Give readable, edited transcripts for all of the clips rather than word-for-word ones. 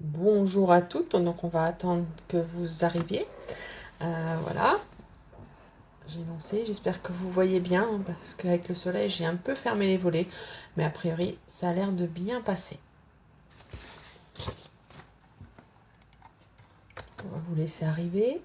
Bonjour à toutes, donc on va attendre que vous arriviez. Voilà, j'ai lancé, j'espère que vous voyez bien, parce qu'avec le soleil j'ai un peu fermé les volets, mais a priori ça a l'air de bien passer. On va vous laisser arriver.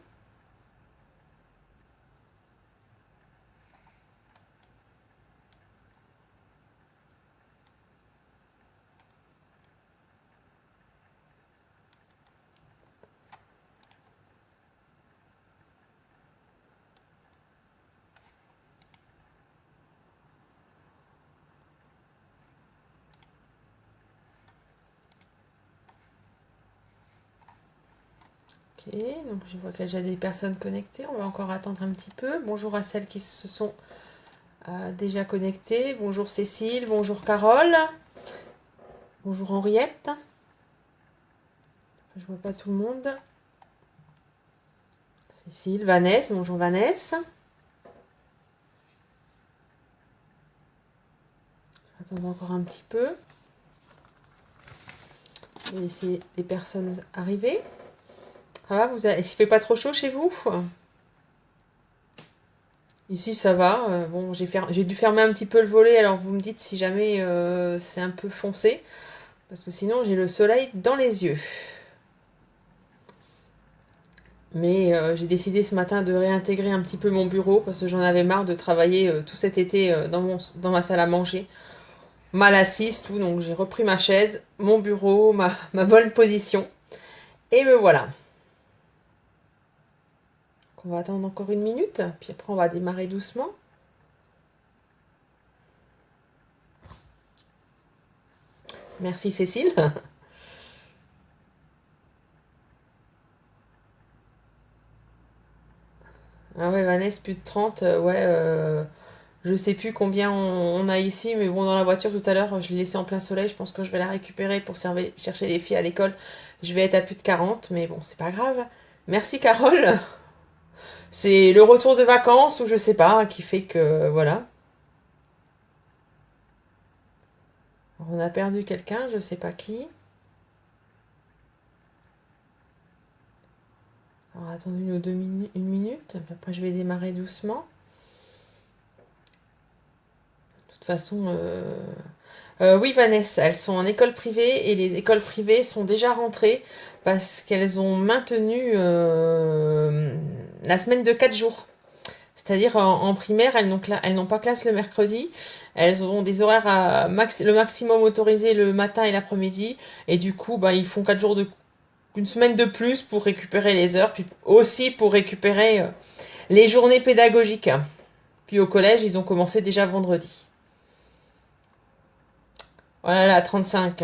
Ok, donc je vois qu'il y a déjà des personnes connectées, on va encore attendre un petit peu. Bonjour à celles qui se sont déjà connectées. Bonjour Cécile, bonjour Carole, bonjour Henriette. Je vois pas tout le monde. Cécile, Vanessa, bonjour Vanessa. Attendons encore un petit peu. Je vais laisser les personnes arriver. Ça va, il fait pas trop chaud chez vous? Ici, ça va. Bon, j'ai dû fermer un petit peu le volet, alors vous me dites si jamais c'est un peu foncé. Parce que sinon, j'ai le soleil dans les yeux. Mais j'ai décidé ce matin de réintégrer un petit peu mon bureau parce que j'en avais marre de travailler tout cet été dans ma salle à manger. Mal assise, tout. Donc j'ai repris ma chaise, mon bureau, ma bonne position. Et me voilà. On va attendre encore une minute, puis après on va démarrer doucement. Merci Cécile. Ah ouais, Vanessa, plus de 30, ouais. Je sais plus combien on a ici, mais bon, dans la voiture tout à l'heure, je l'ai laissée en plein soleil. Je pense que je vais la récupérer pour chercher les filles à l'école. Je vais être à plus de 40, mais bon, c'est pas grave. Merci Carole. C'est le retour de vacances ou je sais pas qui fait que voilà. Alors, on a perdu quelqu'un, je sais pas qui. Alors attendez une minute. Après je vais démarrer doucement. De toute façon, oui, Vanessa, elles sont en école privée et les écoles privées sont déjà rentrées parce qu'elles ont maintenu la semaine de 4 jours. C'est-à-dire en primaire, elles n'ont pas classe le mercredi. Elles auront des horaires le maximum autorisé le matin et l'après-midi. Et du coup, bah, ils font 4 jours une semaine de plus pour récupérer les heures, puis aussi pour récupérer les journées pédagogiques. Puis au collège, ils ont commencé déjà vendredi. Voilà, là, 35.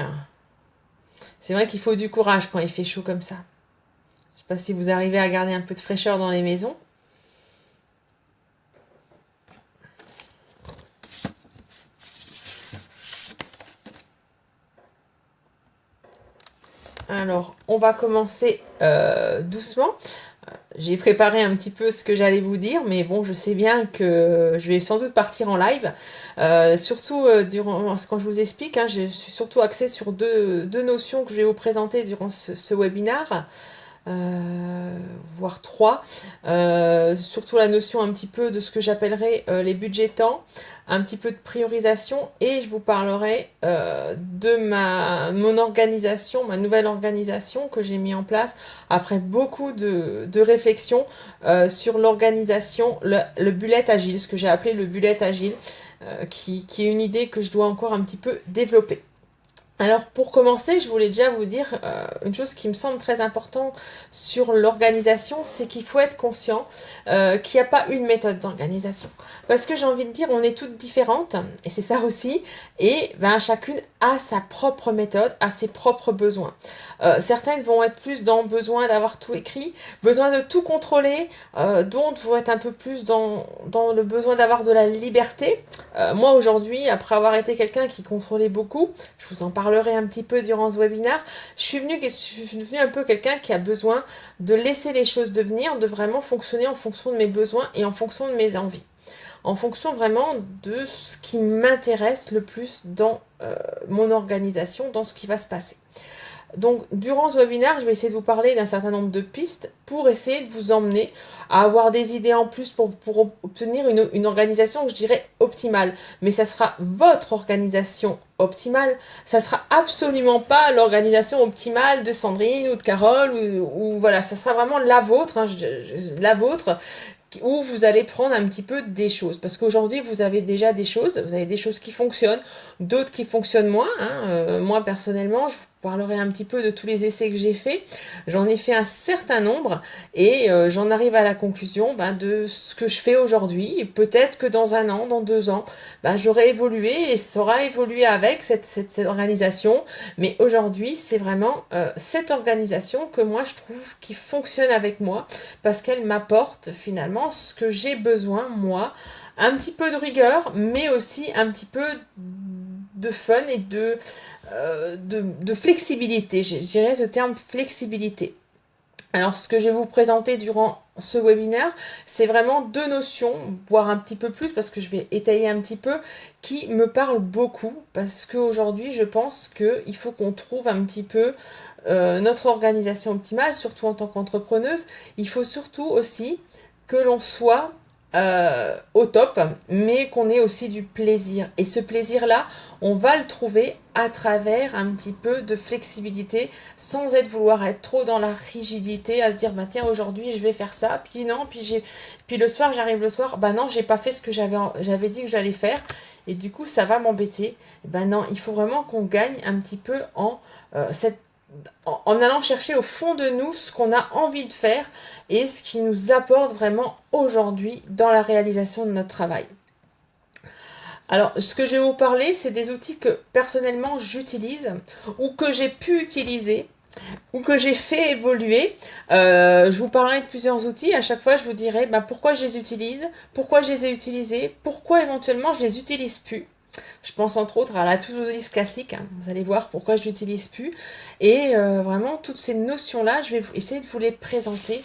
C'est vrai qu'il faut du courage quand il fait chaud comme ça. Je sais pas si vous arrivez à garder un peu de fraîcheur dans les maisons. Alors, on va commencer doucement. J'ai préparé un petit peu ce que j'allais vous dire, mais bon, je sais bien que je vais sans doute partir en live. Surtout quand je vous explique, hein, je suis surtout axée sur deux notions que je vais vous présenter durant ce webinaire. Voire trois. Surtout la notion un petit peu de ce que j'appellerais les budgets temps, un petit peu de priorisation et je vous parlerai de mon organisation, ma nouvelle organisation que j'ai mis en place après beaucoup de réflexions sur l'organisation, le bullet agile, ce que j'ai appelé le bullet agile, qui est une idée que je dois encore un petit peu développer. Alors pour commencer, je voulais déjà vous dire une chose qui me semble très importante sur l'organisation, c'est qu'il faut être conscient qu'il n'y a pas une méthode d'organisation. Parce que j'ai envie de dire, on est toutes différentes, et c'est ça aussi, et ben, chacune a sa propre méthode, a ses propres besoins. Certaines vont être plus dans besoin d'avoir tout écrit, besoin de tout contrôler, d'autres vont être un peu plus dans le besoin d'avoir de la liberté. Moi aujourd'hui, après avoir été quelqu'un qui contrôlait beaucoup, je vous en parlerai un petit peu durant ce webinaire, je suis devenue un peu quelqu'un qui a besoin de laisser les choses devenir, de vraiment fonctionner en fonction de mes besoins et en fonction de mes envies. En fonction vraiment de ce qui m'intéresse le plus dans mon organisation, dans ce qui va se passer. Donc, durant ce webinaire, je vais essayer de vous parler d'un certain nombre de pistes pour essayer de vous emmener à avoir des idées en plus pour obtenir une organisation, je dirais, optimale. Mais ça sera votre organisation optimale. Ça sera absolument pas l'organisation optimale de Sandrine ou de Carole ou voilà, ça sera vraiment la vôtre, hein, la vôtre où vous allez prendre un petit peu des choses. Parce qu'aujourd'hui, vous avez déjà des choses, vous avez des choses qui fonctionnent, d'autres qui fonctionnent moins. Moi, personnellement, je vous parlerai un petit peu de tous les essais que j'ai faits. J'en ai fait un certain nombre et j'en arrive à la conclusion de ce que je fais aujourd'hui. Peut-être que dans un an, dans 2 ans, j'aurai évolué et ça aura évolué avec cette organisation. Mais aujourd'hui, c'est vraiment cette organisation que moi, je trouve qui fonctionne avec moi parce qu'elle m'apporte finalement ce que j'ai besoin, moi. Un petit peu de rigueur, mais aussi un petit peu de fun et de flexibilité. Je dirais ce terme flexibilité. Alors, ce que je vais vous présenter durant ce webinaire, c'est vraiment 2 notions, voire un petit peu plus, parce que je vais étayer un petit peu, qui me parlent beaucoup, parce qu'aujourd'hui, je pense qu'il faut qu'on trouve un petit peu notre organisation optimale, surtout en tant qu'entrepreneuse. Il faut surtout aussi que l'on soit au top, mais qu'on ait aussi du plaisir. Et ce plaisir-là, on va le trouver à travers un petit peu de flexibilité, sans vouloir être trop dans la rigidité, à se dire tiens aujourd'hui je vais faire ça, puis non, puis le soir j'arrive le soir, non j'ai pas fait ce que j'avais dit que j'allais faire, et du coup ça va m'embêter. Non, il faut vraiment qu'on gagne un petit peu en allant chercher au fond de nous ce qu'on a envie de faire et ce qui nous apporte vraiment aujourd'hui dans la réalisation de notre travail. Alors, ce que je vais vous parler, c'est des outils que personnellement j'utilise ou que j'ai pu utiliser ou que j'ai fait évoluer. Je vous parlerai de plusieurs outils. À chaque fois, je vous dirai pourquoi je les utilise, pourquoi je les ai utilisés, pourquoi éventuellement je les utilise plus. Je pense entre autres à la to-do list classique. Vous allez voir pourquoi je l'utilise plus. Et vraiment, toutes ces notions-là, je vais essayer de vous les présenter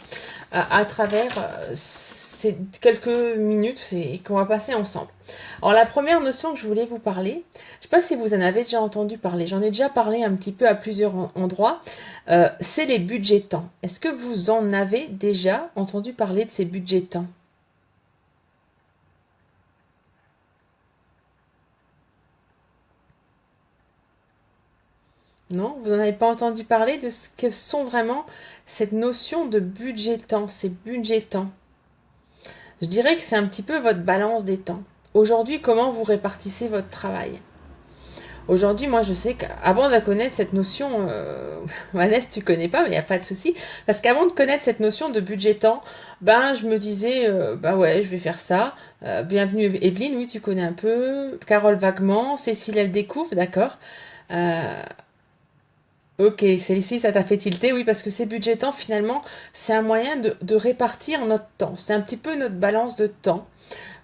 à travers ces quelques minutes qu'on va passer ensemble. Alors, la première notion que je voulais vous parler, je ne sais pas si vous en avez déjà entendu parler, j'en ai déjà parlé un petit peu à plusieurs endroits, c'est les budgets temps. Est-ce que vous en avez déjà entendu parler de ces budgets temps ? Non, vous n'en avez pas entendu parler de ce que sont vraiment cette notion de budget temps, ces budgets temps. Je dirais que c'est un petit peu votre balance des temps. Aujourd'hui, comment vous répartissez votre travail ? Aujourd'hui, moi, je sais qu'avant de connaître cette notion, Vanessa, tu connais pas, mais il n'y a pas de souci. Parce qu'avant de connaître cette notion de budget temps, je me disais, ouais, je vais faire ça. Bienvenue, Evelyne, oui, tu connais un peu. Carole vaguement. Cécile, elle découvre, d'accord. Ok, celle-ci, ça t'a fait tilter, oui, parce que ces budgets temps, finalement, c'est un moyen de répartir notre temps. C'est un petit peu notre balance de temps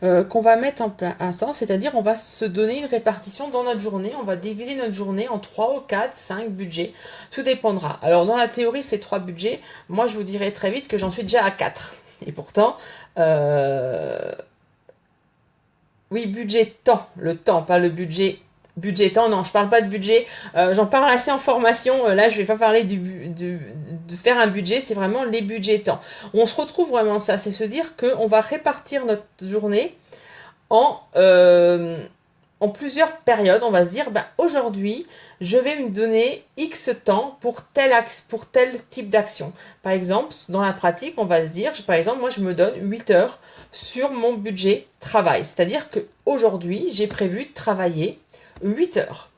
qu'on va mettre en place, c'est-à-dire on va se donner une répartition dans notre journée, on va diviser notre journée en 3 ou 4, 5 budgets, tout dépendra. Alors dans la théorie, c'est 3 budgets, moi je vous dirai très vite que j'en suis déjà à 4. Et pourtant, oui, budget temps, le temps, pas le budget temps, non, je parle pas de budget, j'en parle assez en formation, là je vais pas parler de faire un budget, c'est vraiment les budgets temps. On se retrouve vraiment ça, c'est se dire qu'on va répartir notre journée en plusieurs périodes. On va se dire, aujourd'hui, je vais me donner X temps pour tel type d'action. Par exemple, dans la pratique, on va se dire, par exemple, moi je me donne 8 heures sur mon budget travail. C'est-à-dire qu'aujourd'hui, j'ai prévu de travailler 8 heures.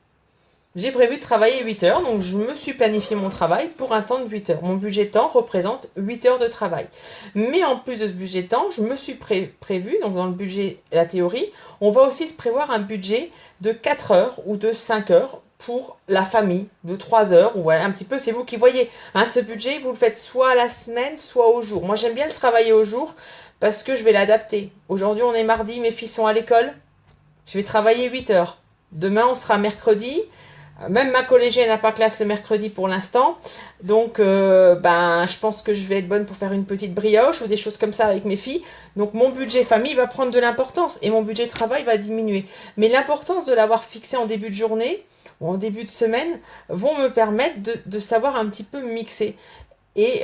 J'ai prévu de travailler 8 heures, donc je me suis planifié mon travail pour un temps de 8 heures. Mon budget temps représente 8 heures de travail. Mais en plus de ce budget temps, je me suis prévu, donc dans le budget, la théorie, on va aussi se prévoir un budget de 4 heures ou de 5 heures pour la famille, de 3 heures, ou un petit peu, c'est vous qui voyez. Ce budget, vous le faites soit à la semaine, soit au jour. Moi, j'aime bien le travailler au jour parce que je vais l'adapter. Aujourd'hui, on est mardi, mes filles sont à l'école. Je vais travailler 8 heures. Demain, on sera mercredi. Même ma collégienne n'a pas classe le mercredi pour l'instant. Donc, je pense que je vais être bonne pour faire une petite brioche ou des choses comme ça avec mes filles. Donc, mon budget famille va prendre de l'importance et mon budget travail va diminuer. Mais l'importance de l'avoir fixé en début de journée, ou en début de semaine vont me permettre de savoir un petit peu mixer. Et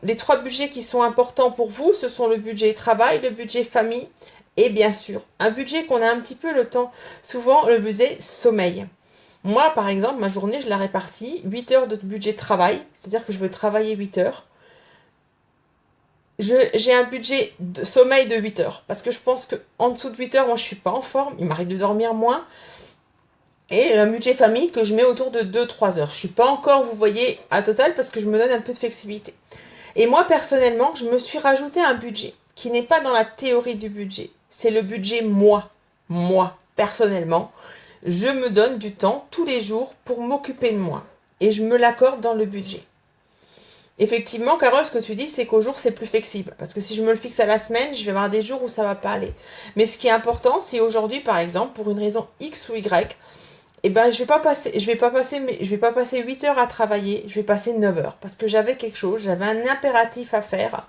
les 3 budgets qui sont importants pour vous, ce sont le budget travail, le budget famille et bien sûr, un budget qu'on a un petit peu le temps, souvent le budget sommeil. Moi, par exemple, ma journée, je la répartis 8 heures de budget travail, c'est-à-dire que je veux travailler 8 heures. J'ai un budget de sommeil de 8 heures, parce que je pense qu'en dessous de 8 heures, moi, je suis pas en forme, il m'arrive de dormir moins. Et un budget famille que je mets autour de 2-3 heures. Je suis pas encore, vous voyez, à total, parce que je me donne un peu de flexibilité. Et moi, personnellement, je me suis rajouté un budget qui n'est pas dans la théorie du budget. C'est le budget moi. Moi, personnellement, je me donne du temps tous les jours pour m'occuper de moi. Et je me l'accorde dans le budget. Effectivement, Carole, ce que tu dis, c'est qu'au jour, c'est plus flexible. Parce que si je me le fixe à la semaine, je vais avoir des jours où ça va pas aller. Mais ce qui est important, c'est aujourd'hui, par exemple, pour une raison X ou Y, eh ben, je vais pas passer 8 heures à travailler, je vais passer 9 heures. Parce que j'avais quelque chose, j'avais un impératif à faire.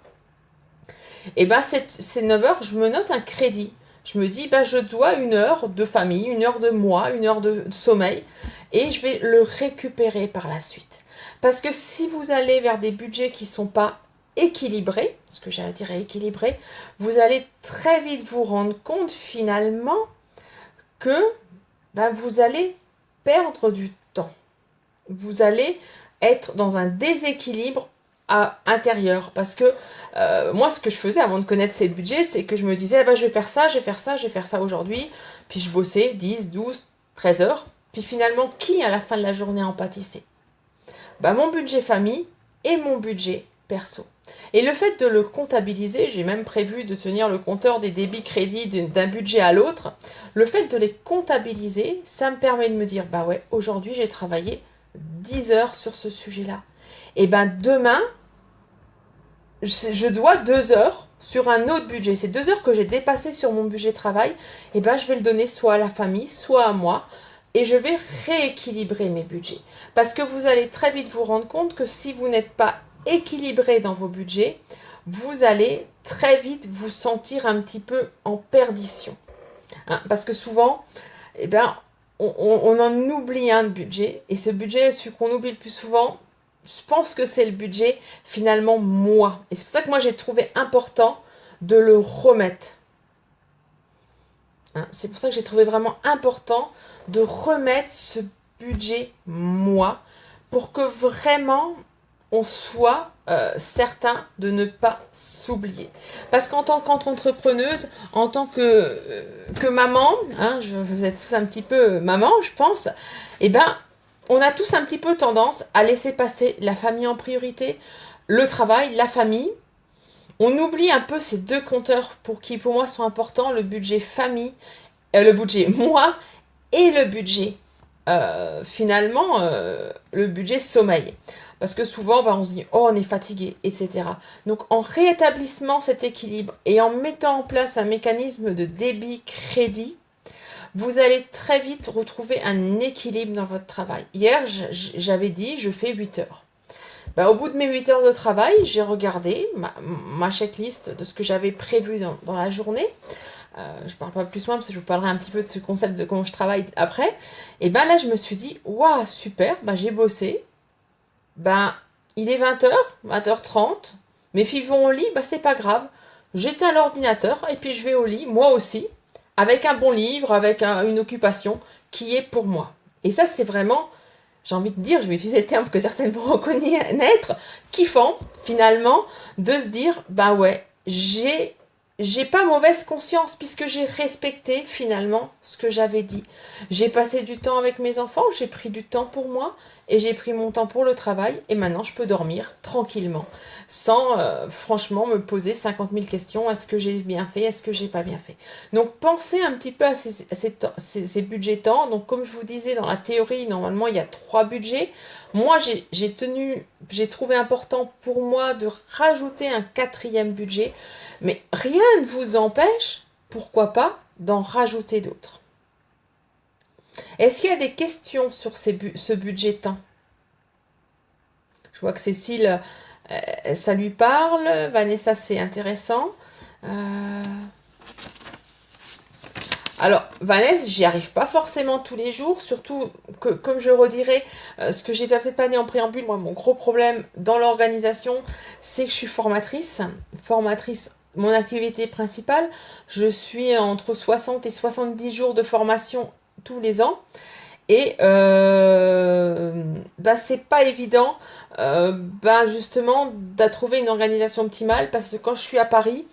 Et ben, ces 9 heures, je me note un crédit. Je me dis, ben, je dois 1 heure de famille, 1 heure de moi, 1 heure de sommeil. Et je vais le récupérer par la suite. Parce que si vous allez vers des budgets qui ne sont pas équilibrés, ce que j'allais dire équilibrés, vous allez très vite vous rendre compte finalement que ben, vous allez perdre du temps. Vous allez être dans un déséquilibre intérieur. Parce que moi, ce que je faisais avant de connaître ces budgets, c'est que je me disais, bah, je vais faire ça, je vais faire ça, je vais faire ça aujourd'hui. Puis je bossais 10, 12, 13 heures. Puis finalement, qui à la fin de la journée en pâtissait? Bah, mon budget famille et mon budget perso. Et le fait de le comptabiliser, j'ai même prévu de tenir le compteur des débits crédits d'un budget à l'autre. Le fait de les comptabiliser, ça me permet de me dire, bah ouais, aujourd'hui j'ai travaillé 10 heures sur ce sujet-là. Et ben demain, je dois 2 heures sur un autre budget. Ces 2 heures que j'ai dépassées sur mon budget travail, et ben je vais le donner soit à la famille, soit à moi. Et je vais rééquilibrer mes budgets. Parce que vous allez très vite vous rendre compte que si vous n'êtes pas équilibré dans vos budgets, vous allez très vite vous sentir un petit peu en perdition. Hein, parce que souvent, eh ben, on en oublie un de budget. Et ce budget, celui qu'on oublie le plus souvent, je pense que c'est le budget finalement moi. Et c'est pour ça que moi j'ai trouvé important de le remettre. Hein, c'est pour ça que j'ai trouvé vraiment important de remettre ce budget moi pour que vraiment on soit certain de ne pas s'oublier. Parce qu'en tant qu'entrepreneuse, en tant que maman, hein, vous êtes tous un petit peu maman, je pense, eh ben, on a tous un petit peu tendance à laisser passer la famille en priorité, le travail, la famille. On oublie un peu ces 2 compteurs qui pour moi sont importants, le budget famille, le budget moi et le budget finalement le budget sommeil. Parce que souvent on se dit oh on est fatigué, etc. Donc en rétablissement cet équilibre et en mettant en place un mécanisme de débit crédit, vous allez très vite retrouver un équilibre dans votre travail. Hier j'avais dit je fais 8 heures. Ben, au bout de mes 8 heures de travail, j'ai regardé ma checklist de ce que j'avais prévu dans la journée. Je parle pas plus loin parce que je vous parlerai un petit peu de ce concept de comment je travaille après. Et ben là, je me suis dit, waouh, super, ben, j'ai bossé. Ben, il est 20h, 20h30. Mes filles vont au lit, ben, c'est pas grave. J'éteins l'ordinateur et puis je vais au lit, moi aussi, avec un bon livre, avec une occupation qui est pour moi. Et ça, c'est vraiment, j'ai envie de dire, je vais utiliser le terme que certaines vont reconnaître, kiffant, finalement, de se dire, ben ouais, j'ai pas mauvaise conscience puisque j'ai respecté finalement ce que j'avais dit. J'ai passé du temps avec mes enfants, j'ai pris du temps pour moi et j'ai pris mon temps pour le travail et maintenant je peux dormir tranquillement sans franchement me poser 50 000 questions. Est-ce que j'ai bien fait? Est-ce que j'ai pas bien fait? Donc pensez un petit peu à ces budgets temps. Donc comme je vous disais dans la théorie, normalement il y a 3 budgets. Moi j'ai trouvé important pour moi de rajouter un 4e budget. Mais rien ne vous empêche, pourquoi pas, d'en rajouter d'autres. Est-ce qu'il y a des questions sur ce budget temps? Je vois que Cécile, ça lui parle. Vanessa, c'est intéressant. Alors, Vanessa, j'y arrive pas forcément tous les jours, surtout que, comme je redirais, ce que j'ai peut-être pas dit en préambule, moi, mon gros problème dans l'organisation, c'est que je suis formatrice. Formatrice, mon activité principale, je suis entre 60 et 70 jours de formation tous les ans. Et bah, c'est pas évident, bah, justement, de trouver une organisation optimale parce que quand je suis à Paris,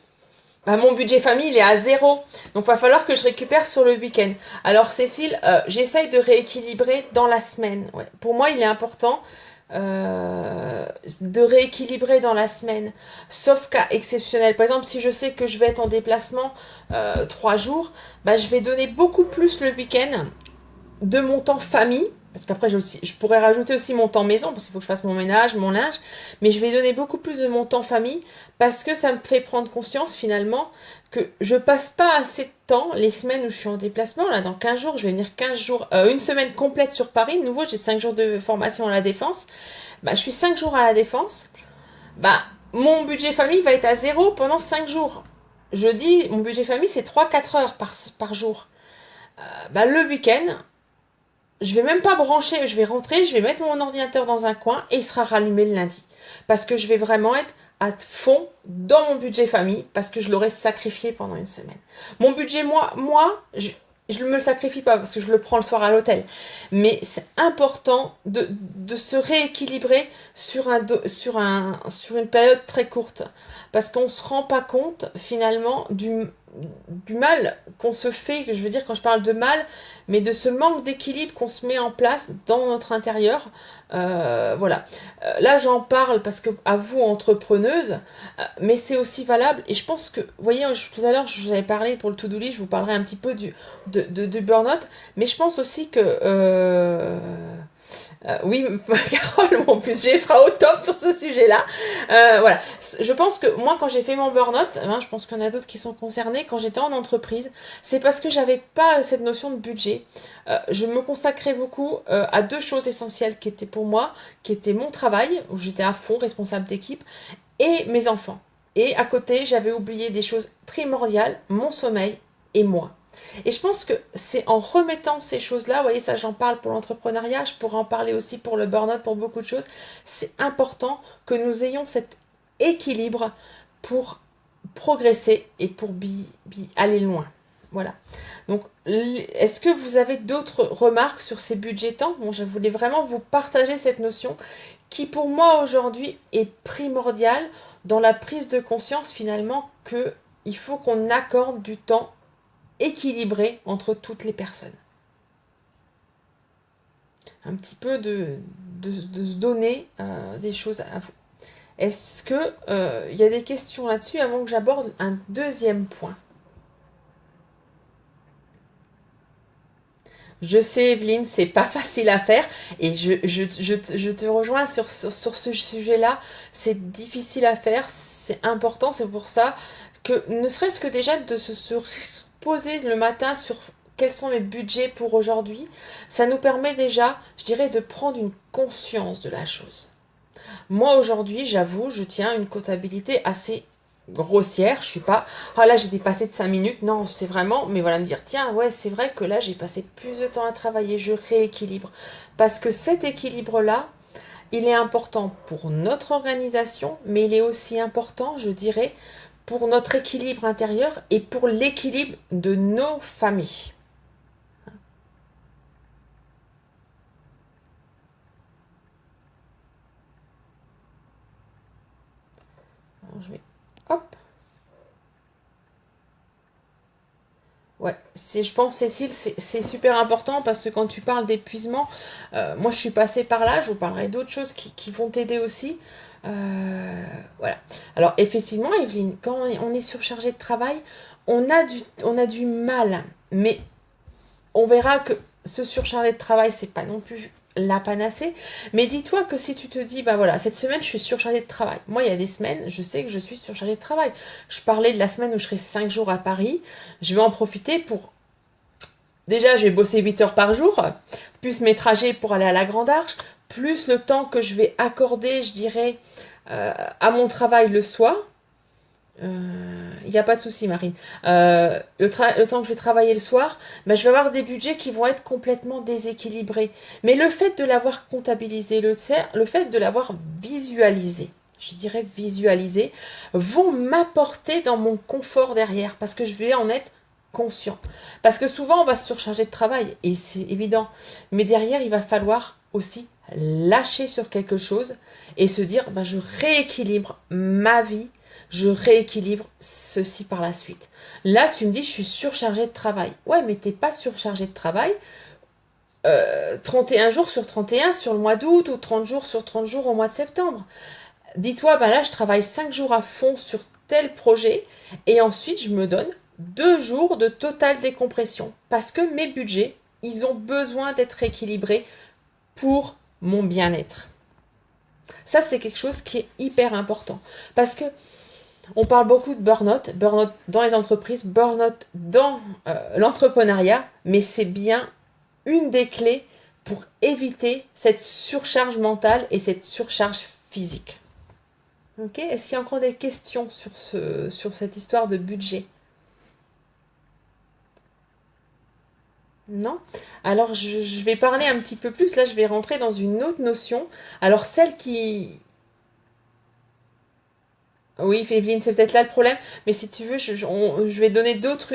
bah, mon budget famille il est à zéro. Donc il va falloir que je récupère sur le week-end. Alors Cécile, j'essaye de rééquilibrer dans la semaine. Ouais. Pour moi, il est important de rééquilibrer dans la semaine. Sauf cas exceptionnel. Par exemple, si je sais que je vais être en déplacement 3 jours, bah, je vais donner beaucoup plus le week-end de mon temps famille, parce qu'après je pourrais rajouter aussi mon temps maison, parce qu'il faut que je fasse mon ménage, mon linge, mais je vais donner beaucoup plus de mon temps famille, parce que ça me fait prendre conscience finalement que je passe pas assez de temps, les semaines où je suis en déplacement, là dans 15 jours, je vais venir 15 jours, une semaine complète sur Paris, de nouveau j'ai 5 jours de formation à la Défense, bah, je suis 5 jours à la Défense, bah, mon budget famille va être à zéro pendant 5 jours. Je dis, mon budget famille c'est 3-4 heures par jour. Bah, le week-end, je vais même pas brancher, je vais rentrer, je vais mettre mon ordinateur dans un coin et il sera rallumé le lundi. Parce que je vais vraiment être à fond dans mon budget famille parce que je l'aurai sacrifié pendant une semaine. Mon budget, je ne me le sacrifie pas parce que je le prends le soir à l'hôtel. Mais c'est important de se rééquilibrer sur une période très courte. Parce qu'on ne se rend pas compte finalement du mal qu'on se fait, je veux dire quand je parle de mal, mais de ce manque d'équilibre qu'on se met en place dans notre intérieur. Voilà. Là, j'en parle parce que à vous, entrepreneuses, mais c'est aussi valable. Et je pense que, vous voyez, tout à l'heure, je vous avais parlé pour le to-do list, je vous parlerai un petit peu du burn-out, mais je pense aussi que oui, Carole, mon budget sera au top sur ce sujet-là. Voilà. Je pense que moi, quand j'ai fait mon burn-out, hein, je pense qu'il y en a d'autres qui sont concernés, quand j'étais en entreprise, c'est parce que j'avais pas cette notion de budget. Je me consacrais beaucoup à deux choses essentielles qui étaient pour moi, qui étaient mon travail, où j'étais à fond responsable d'équipe, et mes enfants. Et à côté, j'avais oublié des choses primordiales, mon sommeil et moi. Et je pense que c'est en remettant ces choses-là, vous voyez, ça j'en parle pour l'entrepreneuriat, je pourrais en parler aussi pour le burn-out, pour beaucoup de choses. C'est important que nous ayons cet équilibre pour progresser et pour aller loin. Voilà. Donc, est-ce que vous avez d'autres remarques sur ces budgétants? Bon, je voulais vraiment vous partager cette notion qui, pour moi, aujourd'hui, est primordiale dans la prise de conscience, finalement, qu'il faut qu'on accorde du temps équilibré entre toutes les personnes. Un petit peu de se donner des choses à vous. Est-ce que y a des questions là-dessus avant que j'aborde un deuxième point? Je sais, Evelyne, c'est pas facile à faire et je te rejoins sur ce sujet-là. C'est difficile à faire, c'est important, c'est pour ça que ne serait-ce que déjà de se poser le matin sur quels sont les budgets pour aujourd'hui, ça nous permet déjà, je dirais, de prendre une conscience de la chose. Moi aujourd'hui, j'avoue, je tiens une comptabilité assez grossière. Je suis pas, ah là j'ai dépassé de 5 minutes. Non, c'est vraiment, mais voilà, me dire, tiens, ouais, c'est vrai que là j'ai passé plus de temps à travailler, je rééquilibre. Parce que cet équilibre-là, il est important pour notre organisation, mais il est aussi important, je dirais, pour notre équilibre intérieur et pour l'équilibre de nos familles. Alors, je vais, hop. Ouais, je pense, Cécile, c'est super important parce que quand tu parles d'épuisement, moi je suis passée par là, je vous parlerai d'autres choses qui vont t'aider aussi. Voilà. Alors effectivement, Evelyne, quand on est surchargé de travail, on a du mal, mais on verra que se surcharger de travail, c'est pas non plus la panacée. Mais dis-toi que si tu te dis, bah voilà, cette semaine, je suis surchargée de travail. Moi, il y a des semaines, je sais que je suis surchargée de travail. Je parlais de la semaine où je serai 5 jours à Paris. Je vais en profiter pour... Déjà, je vais bosser 8 heures par jour, plus mes trajets pour aller à la Grande Arche, plus le temps que je vais accorder, je dirais, à mon travail le soir. Il n'y a pas de souci, Marine. Le temps que je vais travailler le soir, ben, je vais avoir des budgets qui vont être complètement déséquilibrés. Mais le fait de l'avoir comptabilisé, le fait de l'avoir visualisé, je dirais visualisé, vont m'apporter dans mon confort derrière, parce que je vais en être conscient. Parce que souvent, on va se surcharger de travail, et c'est évident. Mais derrière, il va falloir aussi lâcher sur quelque chose et se dire, ben, je rééquilibre ma vie, je rééquilibre ceci par la suite. Là, tu me dis, je suis surchargée de travail. Ouais, mais t'es pas surchargée de travail 31 jours sur 31 sur le mois d'août ou 30 jours sur 30 jours au mois de septembre. Dis-toi, ben là, je travaille 5 jours à fond sur tel projet et ensuite, je me donne 2 jours de totale décompression parce que mes budgets, ils ont besoin d'être équilibrés pour mon bien-être. Ça, c'est quelque chose qui est hyper important parce que on parle beaucoup de burn-out dans les entreprises, burn-out dans l'entrepreneuriat, mais c'est bien une des clés pour éviter cette surcharge mentale et cette surcharge physique. Ok. Est-ce qu'il y a encore des questions sur cette histoire de budget? Non? Alors je vais parler un petit peu plus, là je vais rentrer dans une autre notion. Alors celle qui, oui, Evelyne, c'est peut-être là le problème, mais si tu veux, je vais donner d'autres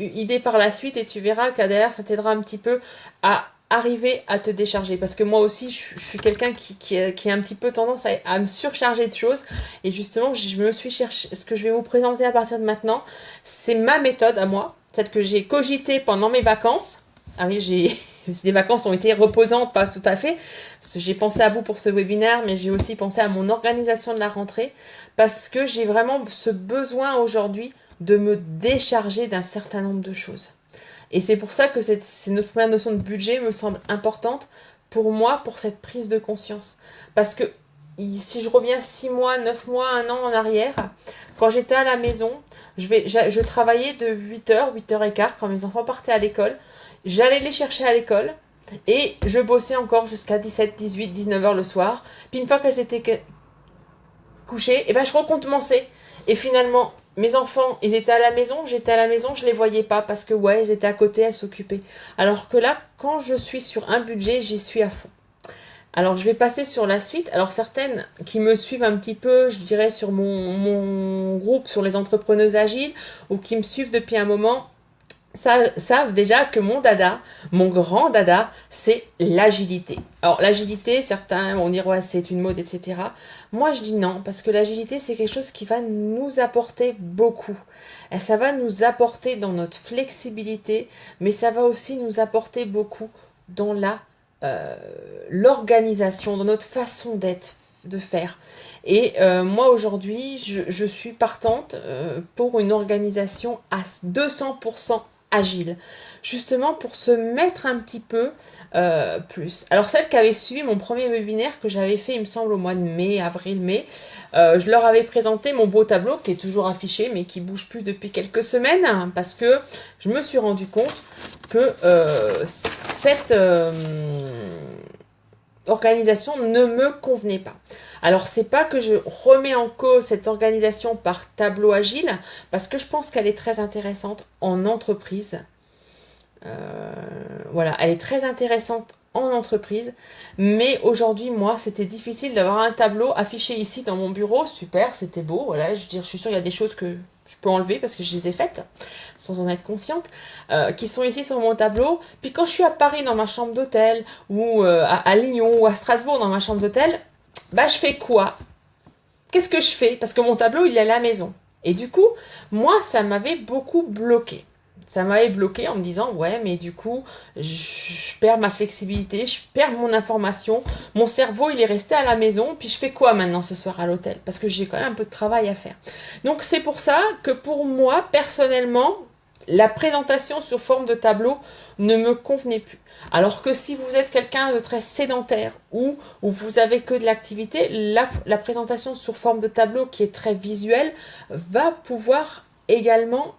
idées par la suite et tu verras qu'à derrière, ça t'aidera un petit peu à arriver à te décharger. Parce que moi aussi, je suis quelqu'un qui a un petit peu tendance à me surcharger de choses. Et justement, je me suis cherché, ce que je vais vous présenter à partir de maintenant, c'est ma méthode à moi, celle que j'ai cogitée pendant mes vacances. Ah oui, les vacances ont été reposantes, pas tout à fait, parce que j'ai pensé à vous pour ce webinaire, mais j'ai aussi pensé à mon organisation de la rentrée parce que j'ai vraiment ce besoin aujourd'hui de me décharger d'un certain nombre de choses. Et c'est pour ça que notre première notion de budget me semble importante pour moi, pour cette prise de conscience. Parce que si je reviens 6 mois, 9 mois, 1 an en arrière, quand j'étais à la maison, je travaillais de 8h, 8h15 quand mes enfants partaient à l'école. J'allais les chercher à l'école et je bossais encore jusqu'à 17, 18, 19 heures le soir. Puis une fois qu'elles étaient couché, et ben je recommençais. Et finalement, mes enfants, ils étaient à la maison, j'étais à la maison, je les voyais pas parce que ouais, ils étaient à côté, elles s'occupaient. Alors que là, quand je suis sur un budget, j'y suis à fond. Alors je vais passer sur la suite. Alors certaines qui me suivent un petit peu, je dirais sur mon groupe sur les entrepreneuses agiles ou qui me suivent depuis un moment, savent déjà que mon dada, mon grand dada, c'est l'agilité. Alors l'agilité, certains vont dire ouais c'est une mode, etc. Moi je dis non, parce que l'agilité c'est quelque chose qui va nous apporter beaucoup. Et ça va nous apporter dans notre flexibilité, mais ça va aussi nous apporter beaucoup dans l'organisation, dans notre façon d'être, de faire. Et moi aujourd'hui, je suis partante pour une organisation à 200% agile, justement pour se mettre un petit peu plus. Alors celles qui avaient suivi mon premier webinaire que j'avais fait, il me semble au mois de mai, avril-mai, je leur avais présenté mon beau tableau qui est toujours affiché mais qui bouge plus depuis quelques semaines hein, parce que je me suis rendu compte que cette organisation ne me convenait pas. Alors c'est pas que je remets en cause cette organisation par tableau agile parce que je pense qu'elle est très intéressante en entreprise. Voilà, elle est très intéressante en entreprise, mais aujourd'hui moi c'était difficile d'avoir un tableau affiché ici dans mon bureau, super, c'était beau, voilà, je suis sûre il y a des choses que je peux enlever parce que je les ai faites sans en être consciente, qui sont ici sur mon tableau. Puis quand je suis à Paris dans ma chambre d'hôtel ou à Lyon ou à Strasbourg dans ma chambre d'hôtel, bah je fais quoi? Qu'est-ce que je fais? Parce que mon tableau il est à la maison. Et du coup, moi ça m'avait beaucoup bloqué. Ça m'avait bloqué en me disant ouais mais du coup je perds ma flexibilité, je perds mon information, mon cerveau il est resté à la maison, puis je fais quoi maintenant ce soir à l'hôtel? Parce que j'ai quand même un peu de travail à faire. Donc c'est pour ça que pour moi personnellement la présentation sous forme de tableau ne me convenait plus. Alors que si vous êtes quelqu'un de très sédentaire ou vous avez que de l'activité, la présentation sous forme de tableau qui est très visuelle va pouvoir également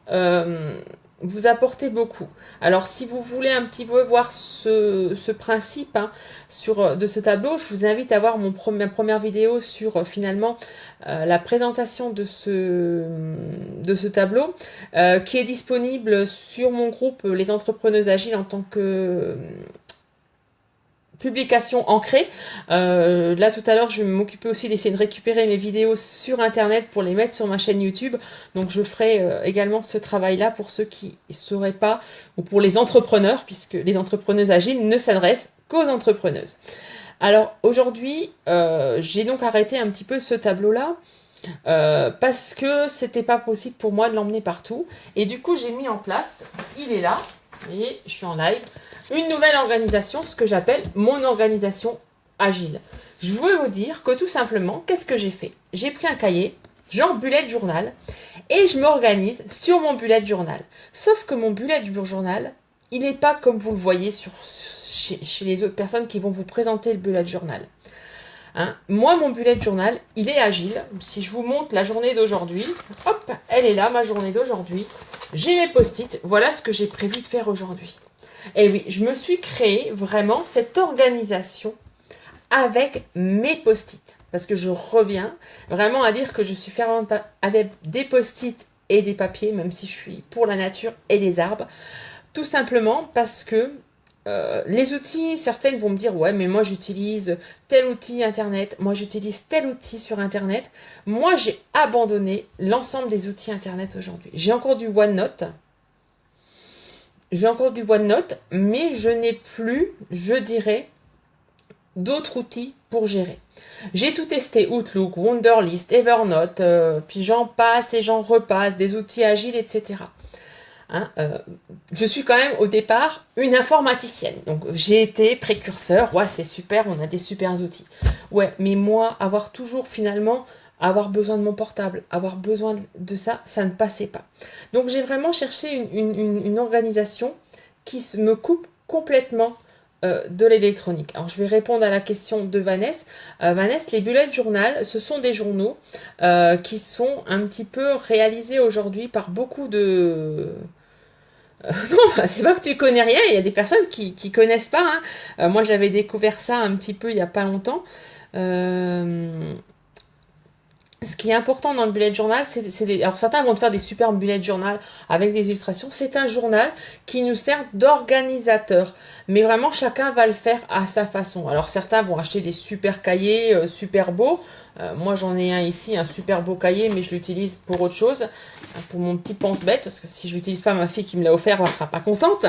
vous apporter beaucoup. Alors, si vous voulez un petit peu voir ce principe hein, de ce tableau, je vous invite à voir ma première vidéo sur finalement la présentation de ce tableau qui est disponible sur mon groupe Les Entrepreneuses Agiles en tant que publication ancrée. Là tout à l'heure je vais m'occuper aussi d'essayer de récupérer mes vidéos sur internet pour les mettre sur ma chaîne YouTube, donc je ferai également ce travail là pour ceux qui ne sauraient pas, ou pour les entrepreneurs, puisque les entrepreneuses agiles ne s'adressent qu'aux entrepreneuses. Alors aujourd'hui j'ai donc arrêté un petit peu ce tableau là parce que c'était pas possible pour moi de l'emmener partout, et du coup j'ai mis en place, il est là, vous voyez, je suis en live, une nouvelle organisation, ce que j'appelle mon organisation agile. Je veux vous dire que tout simplement, qu'est-ce que j'ai fait? J'ai pris un cahier, genre bullet journal, et je m'organise sur mon bullet journal. Sauf que mon bullet journal, il n'est pas comme vous le voyez chez les autres personnes qui vont vous présenter le bullet journal. Hein, moi, mon bullet journal, il est agile. Si je vous montre la journée d'aujourd'hui, hop, elle est là, ma journée d'aujourd'hui. J'ai mes post-it, voilà ce que j'ai prévu de faire aujourd'hui. Et oui, je me suis créé vraiment cette organisation avec mes post-it. Parce que je reviens vraiment à dire que je suis fervente adepte des post-it et des papiers, même si je suis pour la nature et les arbres. Tout simplement parce que les outils, certaines vont me dire ouais mais moi j'utilise tel outil internet, moi j'utilise tel outil sur internet. Moi j'ai abandonné l'ensemble des outils internet aujourd'hui. J'ai encore du OneNote, mais je n'ai plus, je dirais, d'autres outils pour gérer. J'ai tout testé, Outlook, Wunderlist, Evernote, puis j'en passe et j'en repasse, des outils agiles, etc. Hein, je suis quand même au départ une informaticienne, donc j'ai été précurseur, ouais c'est super, on a des super outils. Ouais, mais moi, avoir toujours finalement avoir besoin de mon portable, avoir besoin de ça, ça ne passait pas. Donc j'ai vraiment cherché une organisation qui me coupe complètement de l'électronique. Alors je vais répondre à la question de Vanessa. Vanessa, les bullet journal, ce sont des journaux qui sont un petit peu réalisés aujourd'hui par beaucoup de... non, c'est pas que tu connais rien, il y a des personnes qui connaissent pas. Hein. Moi j'avais découvert ça un petit peu il y a pas longtemps. Ce qui est important dans le bullet journal, alors certains vont te faire des super bullet journal avec des illustrations. C'est un journal qui nous sert d'organisateur. Mais vraiment, chacun va le faire à sa façon. Alors certains vont acheter des super cahiers, super beaux. Moi, j'en ai un ici, un super beau cahier, mais je l'utilise pour autre chose. Pour mon petit pense-bête, parce que si je l'utilise pas, ma fille qui me l'a offert, elle sera pas contente.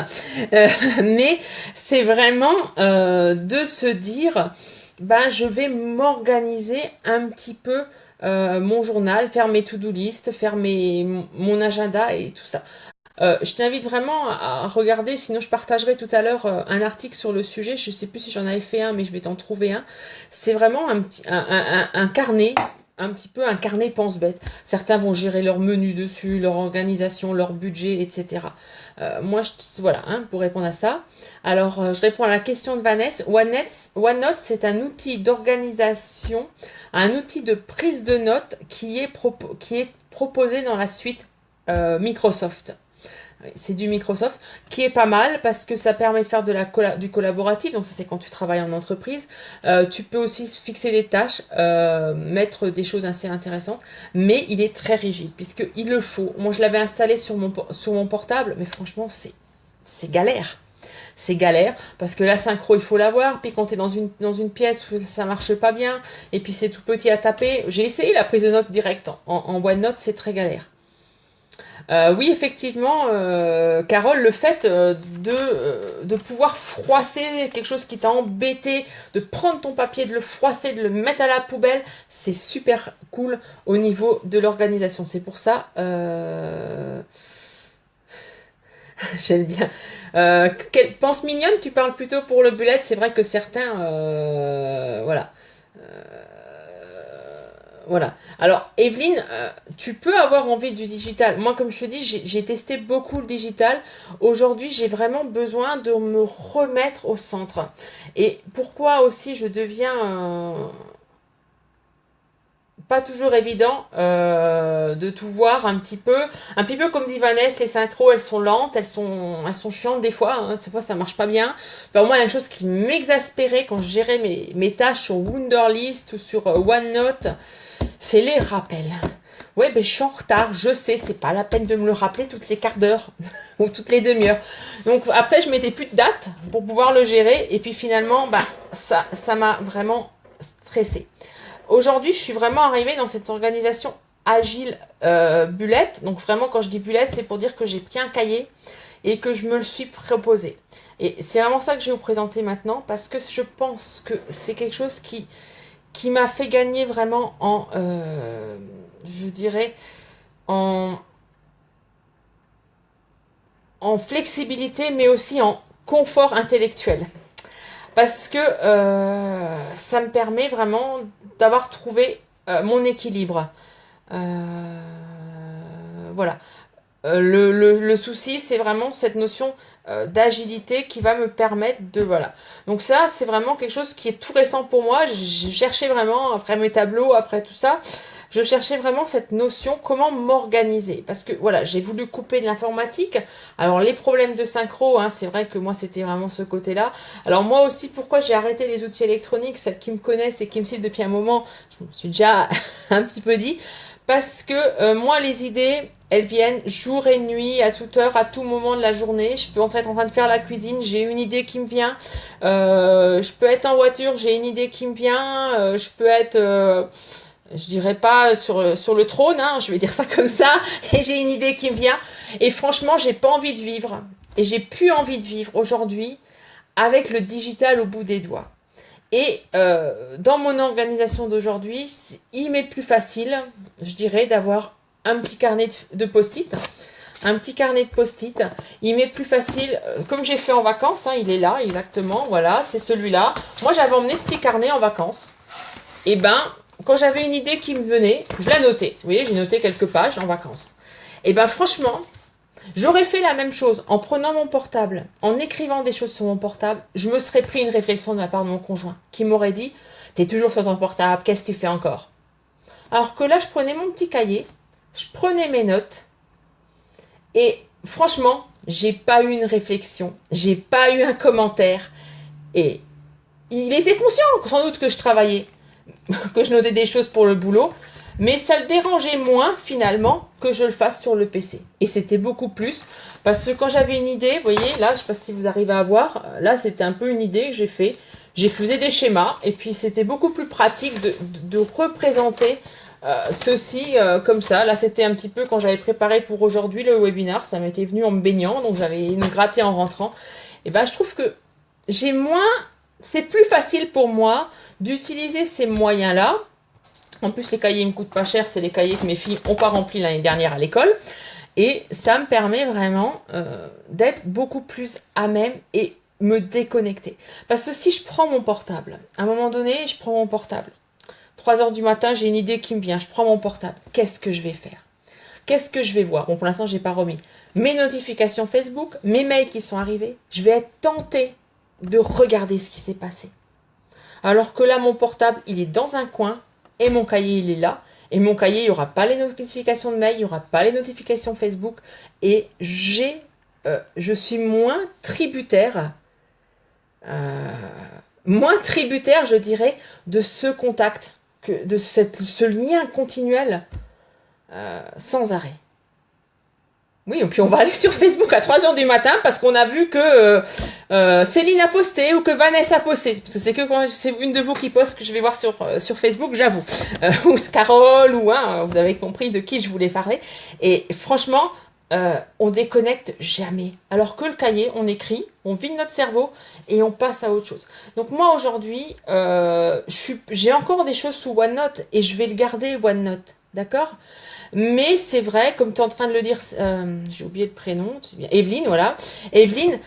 Mais c'est vraiment de se dire, ben, je vais m'organiser un petit peu mon journal, faire mes to-do list, faire mon agenda et tout ça. Je t'invite vraiment à regarder, sinon je partagerai tout à l'heure un article sur le sujet. Je sais plus si j'en avais fait un, mais je vais t'en trouver un. C'est vraiment un carnet, un petit peu un carnet pense-bête. Certains vont gérer leur menu dessus, leur organisation, leur budget, etc. Moi, voilà, hein, pour répondre à ça. Alors, je réponds à la question de Vanessa. OneNote, c'est un outil d'organisation, un outil de prise de notes qui est proposé dans la suite Microsoft. C'est du Microsoft qui est pas mal parce que ça permet de faire du collaboratif. Donc ça c'est quand tu travailles en entreprise. Tu peux aussi fixer des tâches, mettre des choses assez intéressantes. Mais il est très rigide puisqu'il le faut. Moi je l'avais installé sur mon portable, mais franchement c'est galère. C'est galère parce que la synchro il faut l'avoir, puis quand tu es dans une pièce où ça marche pas bien et puis c'est tout petit à taper. J'ai essayé la prise de notes directe en OneNote, c'est très galère. Oui, effectivement, Carole, le fait de pouvoir froisser quelque chose qui t'a embêté, de prendre ton papier, de le froisser, de le mettre à la poubelle, c'est super cool au niveau de l'organisation. C'est pour ça, j'aime bien. Pense mignonne, tu parles plutôt pour le bullet. C'est vrai que certains, voilà. Voilà. Alors, Evelyne, tu peux avoir envie du digital. Moi, comme je te dis, j'ai testé beaucoup le digital. Aujourd'hui, j'ai vraiment besoin de me remettre au centre. Et pourquoi aussi je deviens pas toujours évident de tout voir un petit peu comme dit Vanessa, les synchros elles sont lentes, elles sont chiantes des fois, hein, des fois ça marche pas bien. Enfin, moi, il y a une chose qui m'exaspérait quand je gérais mes tâches sur Wunderlist ou sur OneNote, c'est les rappels. Ouais, ben je suis en retard, je sais, c'est pas la peine de me le rappeler toutes les quarts d'heure ou toutes les demi-heures. Donc après, je mettais plus de date pour pouvoir le gérer et puis finalement, bah ça m'a vraiment stressé. Aujourd'hui, je suis vraiment arrivée dans cette organisation agile bullet. Donc vraiment, quand je dis bullet, c'est pour dire que j'ai pris un cahier et que je me le suis proposé. Et c'est vraiment ça que je vais vous présenter maintenant parce que je pense que c'est quelque chose qui m'a fait gagner vraiment je dirais, en, en flexibilité, mais aussi en confort intellectuel. Parce que ça me permet vraiment d'avoir trouvé mon équilibre. Voilà. Le souci, c'est vraiment cette notion d'agilité qui va me permettre de... Voilà. Donc ça, c'est vraiment quelque chose qui est tout récent pour moi. Je cherchais vraiment, après mes tableaux, après tout ça, je cherchais vraiment cette notion, comment m'organiser. Parce que voilà, j'ai voulu couper de l'informatique. Alors les problèmes de synchro, hein, c'est vrai que moi, c'était vraiment ce côté-là. Alors moi aussi, pourquoi j'ai arrêté les outils électroniques, celles qui me connaissent et qui me suivent depuis un moment, je me suis déjà un petit peu dit. Parce que moi, les idées, elles viennent jour et nuit, à toute heure, à tout moment de la journée. Je peux être en train de faire la cuisine, j'ai une idée qui me vient. Je peux être en voiture, j'ai une idée qui me vient. Je peux être, je dirais pas sur le trône, hein, je vais dire ça comme ça, et j'ai une idée qui me vient. Et franchement, j'ai pas envie de vivre. Et j'ai plus envie de vivre aujourd'hui avec le digital au bout des doigts. Et dans mon organisation d'aujourd'hui, il m'est plus facile, je dirais, d'avoir un petit carnet de post-it. Un petit carnet de post-it. Il m'est plus facile, comme j'ai fait en vacances, hein, il est là exactement, voilà, c'est celui-là. Moi, j'avais emmené ce petit carnet en vacances. Et ben, quand j'avais une idée qui me venait, je la notais. Vous voyez, j'ai noté quelques pages en vacances. Et ben, franchement, j'aurais fait la même chose en prenant mon portable, en écrivant des choses sur mon portable. Je me serais pris une réflexion de la part de mon conjoint qui m'aurait dit « T'es toujours sur ton portable, qu'est-ce que tu fais encore ?» Alors que là, je prenais mon petit cahier, je prenais mes notes et franchement, j'ai pas eu une réflexion, j'ai pas eu un commentaire et il était conscient sans doute que je travaillais, que je notais des choses pour le boulot. Mais ça le dérangeait moins finalement que je le fasse sur le PC. Et c'était beaucoup plus. Parce que quand j'avais une idée, vous voyez, là, je ne sais pas si vous arrivez à voir, là c'était un peu une idée que j'ai fait. J'ai faisais des schémas et puis c'était beaucoup plus pratique de représenter ceci comme ça. Là c'était un petit peu quand j'avais préparé pour aujourd'hui le webinaire, ça m'était venu en me baignant, donc j'avais me gratté en rentrant. Et ben je trouve que j'ai moins, c'est plus facile pour moi d'utiliser ces moyens-là. En plus, les cahiers ne me coûtent pas cher, c'est les cahiers que mes filles n'ont pas remplis l'année dernière à l'école. Et ça me permet vraiment d'être beaucoup plus à même et me déconnecter. Parce que si je prends mon portable, à un moment donné, je prends mon portable. 3 heures du matin, j'ai une idée qui me vient, je prends mon portable. Qu'est-ce que je vais faire? Qu'est-ce que je vais voir? Bon, pour l'instant, je n'ai pas remis. Mes notifications Facebook, mes mails qui sont arrivés, je vais être tentée de regarder ce qui s'est passé. Alors que là, mon portable, il est dans un coin. Et mon cahier, il est là. Et mon cahier, il n'y aura pas les notifications de mail, il n'y aura pas les notifications Facebook. Et je suis moins tributaire, je dirais, de ce contact, de ce lien continuel sans arrêt. Oui, et puis on va aller sur Facebook à 3 heures du matin parce qu'on a vu que Céline a posté ou que Vanessa a posté. Parce que c'est que quand c'est une de vous qui poste que je vais voir sur Facebook, j'avoue. Ou Carole, ou vous avez compris de qui je voulais parler. Et franchement, on déconnecte jamais. Alors que le cahier, on écrit, on vide notre cerveau et on passe à autre chose. Donc moi aujourd'hui, j'ai encore des choses sous OneNote et je vais le garder OneNote. D'accord ? Mais c'est vrai, comme tu es en train de le dire, j'ai oublié le prénom, Evelyne, voilà. Evelyne,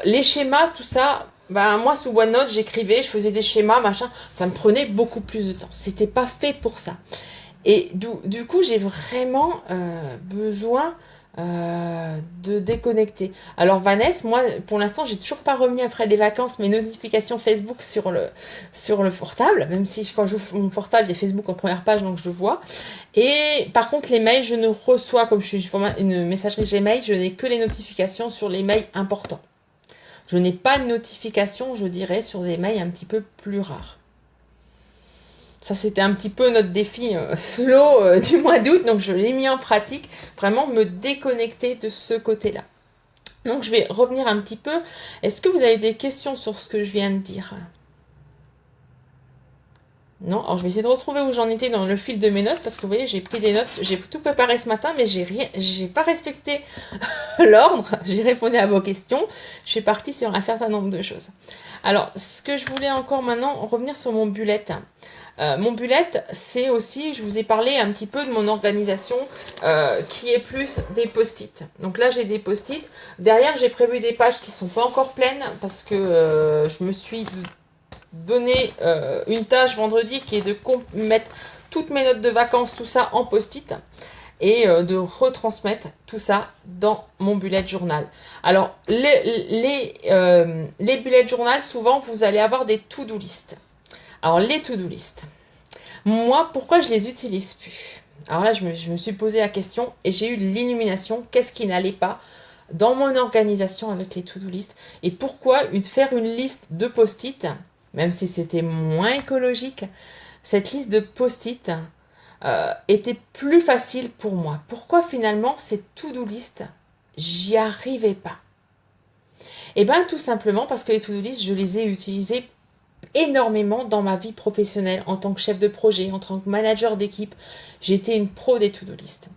les schémas, tout ça, ben moi sous OneNote, j'écrivais, je faisais des schémas, machin, ça me prenait beaucoup plus de temps. C'était pas fait pour ça. Et du coup, j'ai vraiment besoin de déconnecter. Alors Vanessa, moi pour l'instant j'ai toujours pas remis après les vacances mes notifications Facebook sur le portable, même si quand j'ouvre mon portable il y a Facebook en première page donc je le vois. Et par contre les mails je ne reçois, comme je suis une messagerie Gmail, je n'ai que les notifications sur les mails importants. Je n'ai pas de notification, je dirais, sur des mails un petit peu plus rares. Ça, c'était un petit peu notre défi slow du mois d'août, donc je l'ai mis en pratique, vraiment me déconnecter de ce côté-là. Donc, je vais revenir un petit peu. Est-ce que vous avez des questions sur ce que je viens de dire? Non? Alors, je vais essayer de retrouver où j'en étais dans le fil de mes notes, parce que vous voyez, j'ai pris des notes, j'ai tout préparé ce matin, mais j'ai pas respecté l'ordre. J'ai répondu à vos questions. Je suis partie sur un certain nombre de choses. Alors, ce que je voulais encore maintenant, revenir sur mon bullet. Mon bullet, c'est aussi, je vous ai parlé un petit peu de mon organisation qui est plus des post-it. Donc là, j'ai des post-it. Derrière, j'ai prévu des pages qui sont pas encore pleines parce que je me suis donné une tâche vendredi qui est de mettre toutes mes notes de vacances, tout ça en post-it et de retransmettre tout ça dans mon bullet journal. Alors, les bullet journal, souvent, vous allez avoir des to-do list. Alors, les to-do list. Moi, pourquoi je les utilise plus? Alors là, je me suis posé la question et j'ai eu l'illumination. Qu'est-ce qui n'allait pas dans mon organisation avec les to-do list? Et pourquoi faire une liste de post-it, même si c'était moins écologique, cette liste de post-it était plus facile pour moi. Pourquoi finalement ces to-do list, j'y arrivais pas? Eh bien, tout simplement parce que les to-do list, je les ai utilisées énormément dans ma vie professionnelle en tant que chef de projet, en tant que manager d'équipe. J'étais une pro des to-do list.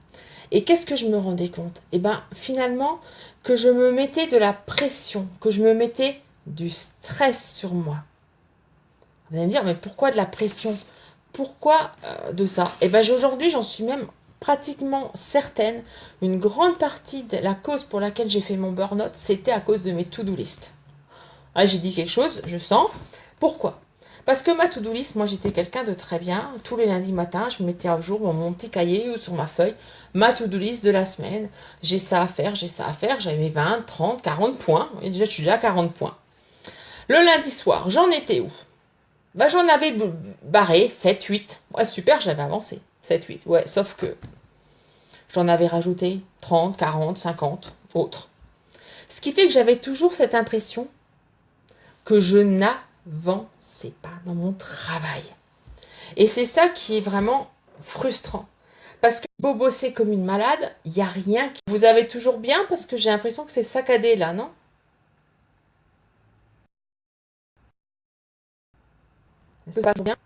Et qu'est-ce que je me rendais compte? Eh bien, finalement, que je me mettais de la pression, que je me mettais du stress sur moi. Vous allez me dire, mais pourquoi de la pression? Pourquoi de ça? Eh bien, aujourd'hui, j'en suis même pratiquement certaine, une grande partie de la cause pour laquelle j'ai fait mon burn-out, c'était à cause de mes to-do list. Là, j'ai dit quelque chose, je sens. Pourquoi? Parce que ma to-do list, moi j'étais quelqu'un de très bien. Tous les lundis matins, je mettais à jour dans mon petit cahier ou sur ma feuille ma to-do list de la semaine. J'ai ça à faire, j'ai ça à faire. J'avais 20, 30, 40 points. Et déjà, je suis déjà à 40 points. Le lundi soir, j'en étais où? Bah, j'en avais barré 7, 8. Ouais, super, j'avais avancé. 7, 8. Ouais, sauf que j'en avais rajouté 30, 40, 50 autres. Ce qui fait que j'avais toujours cette impression que je n'avançais pas dans mon travail. Et c'est ça qui est vraiment frustrant. Parce que beau bosser comme une malade, il n'y a rien qui... Vous avez toujours bien parce que j'ai l'impression que c'est saccadé là, non? Est-ce que ça va bien?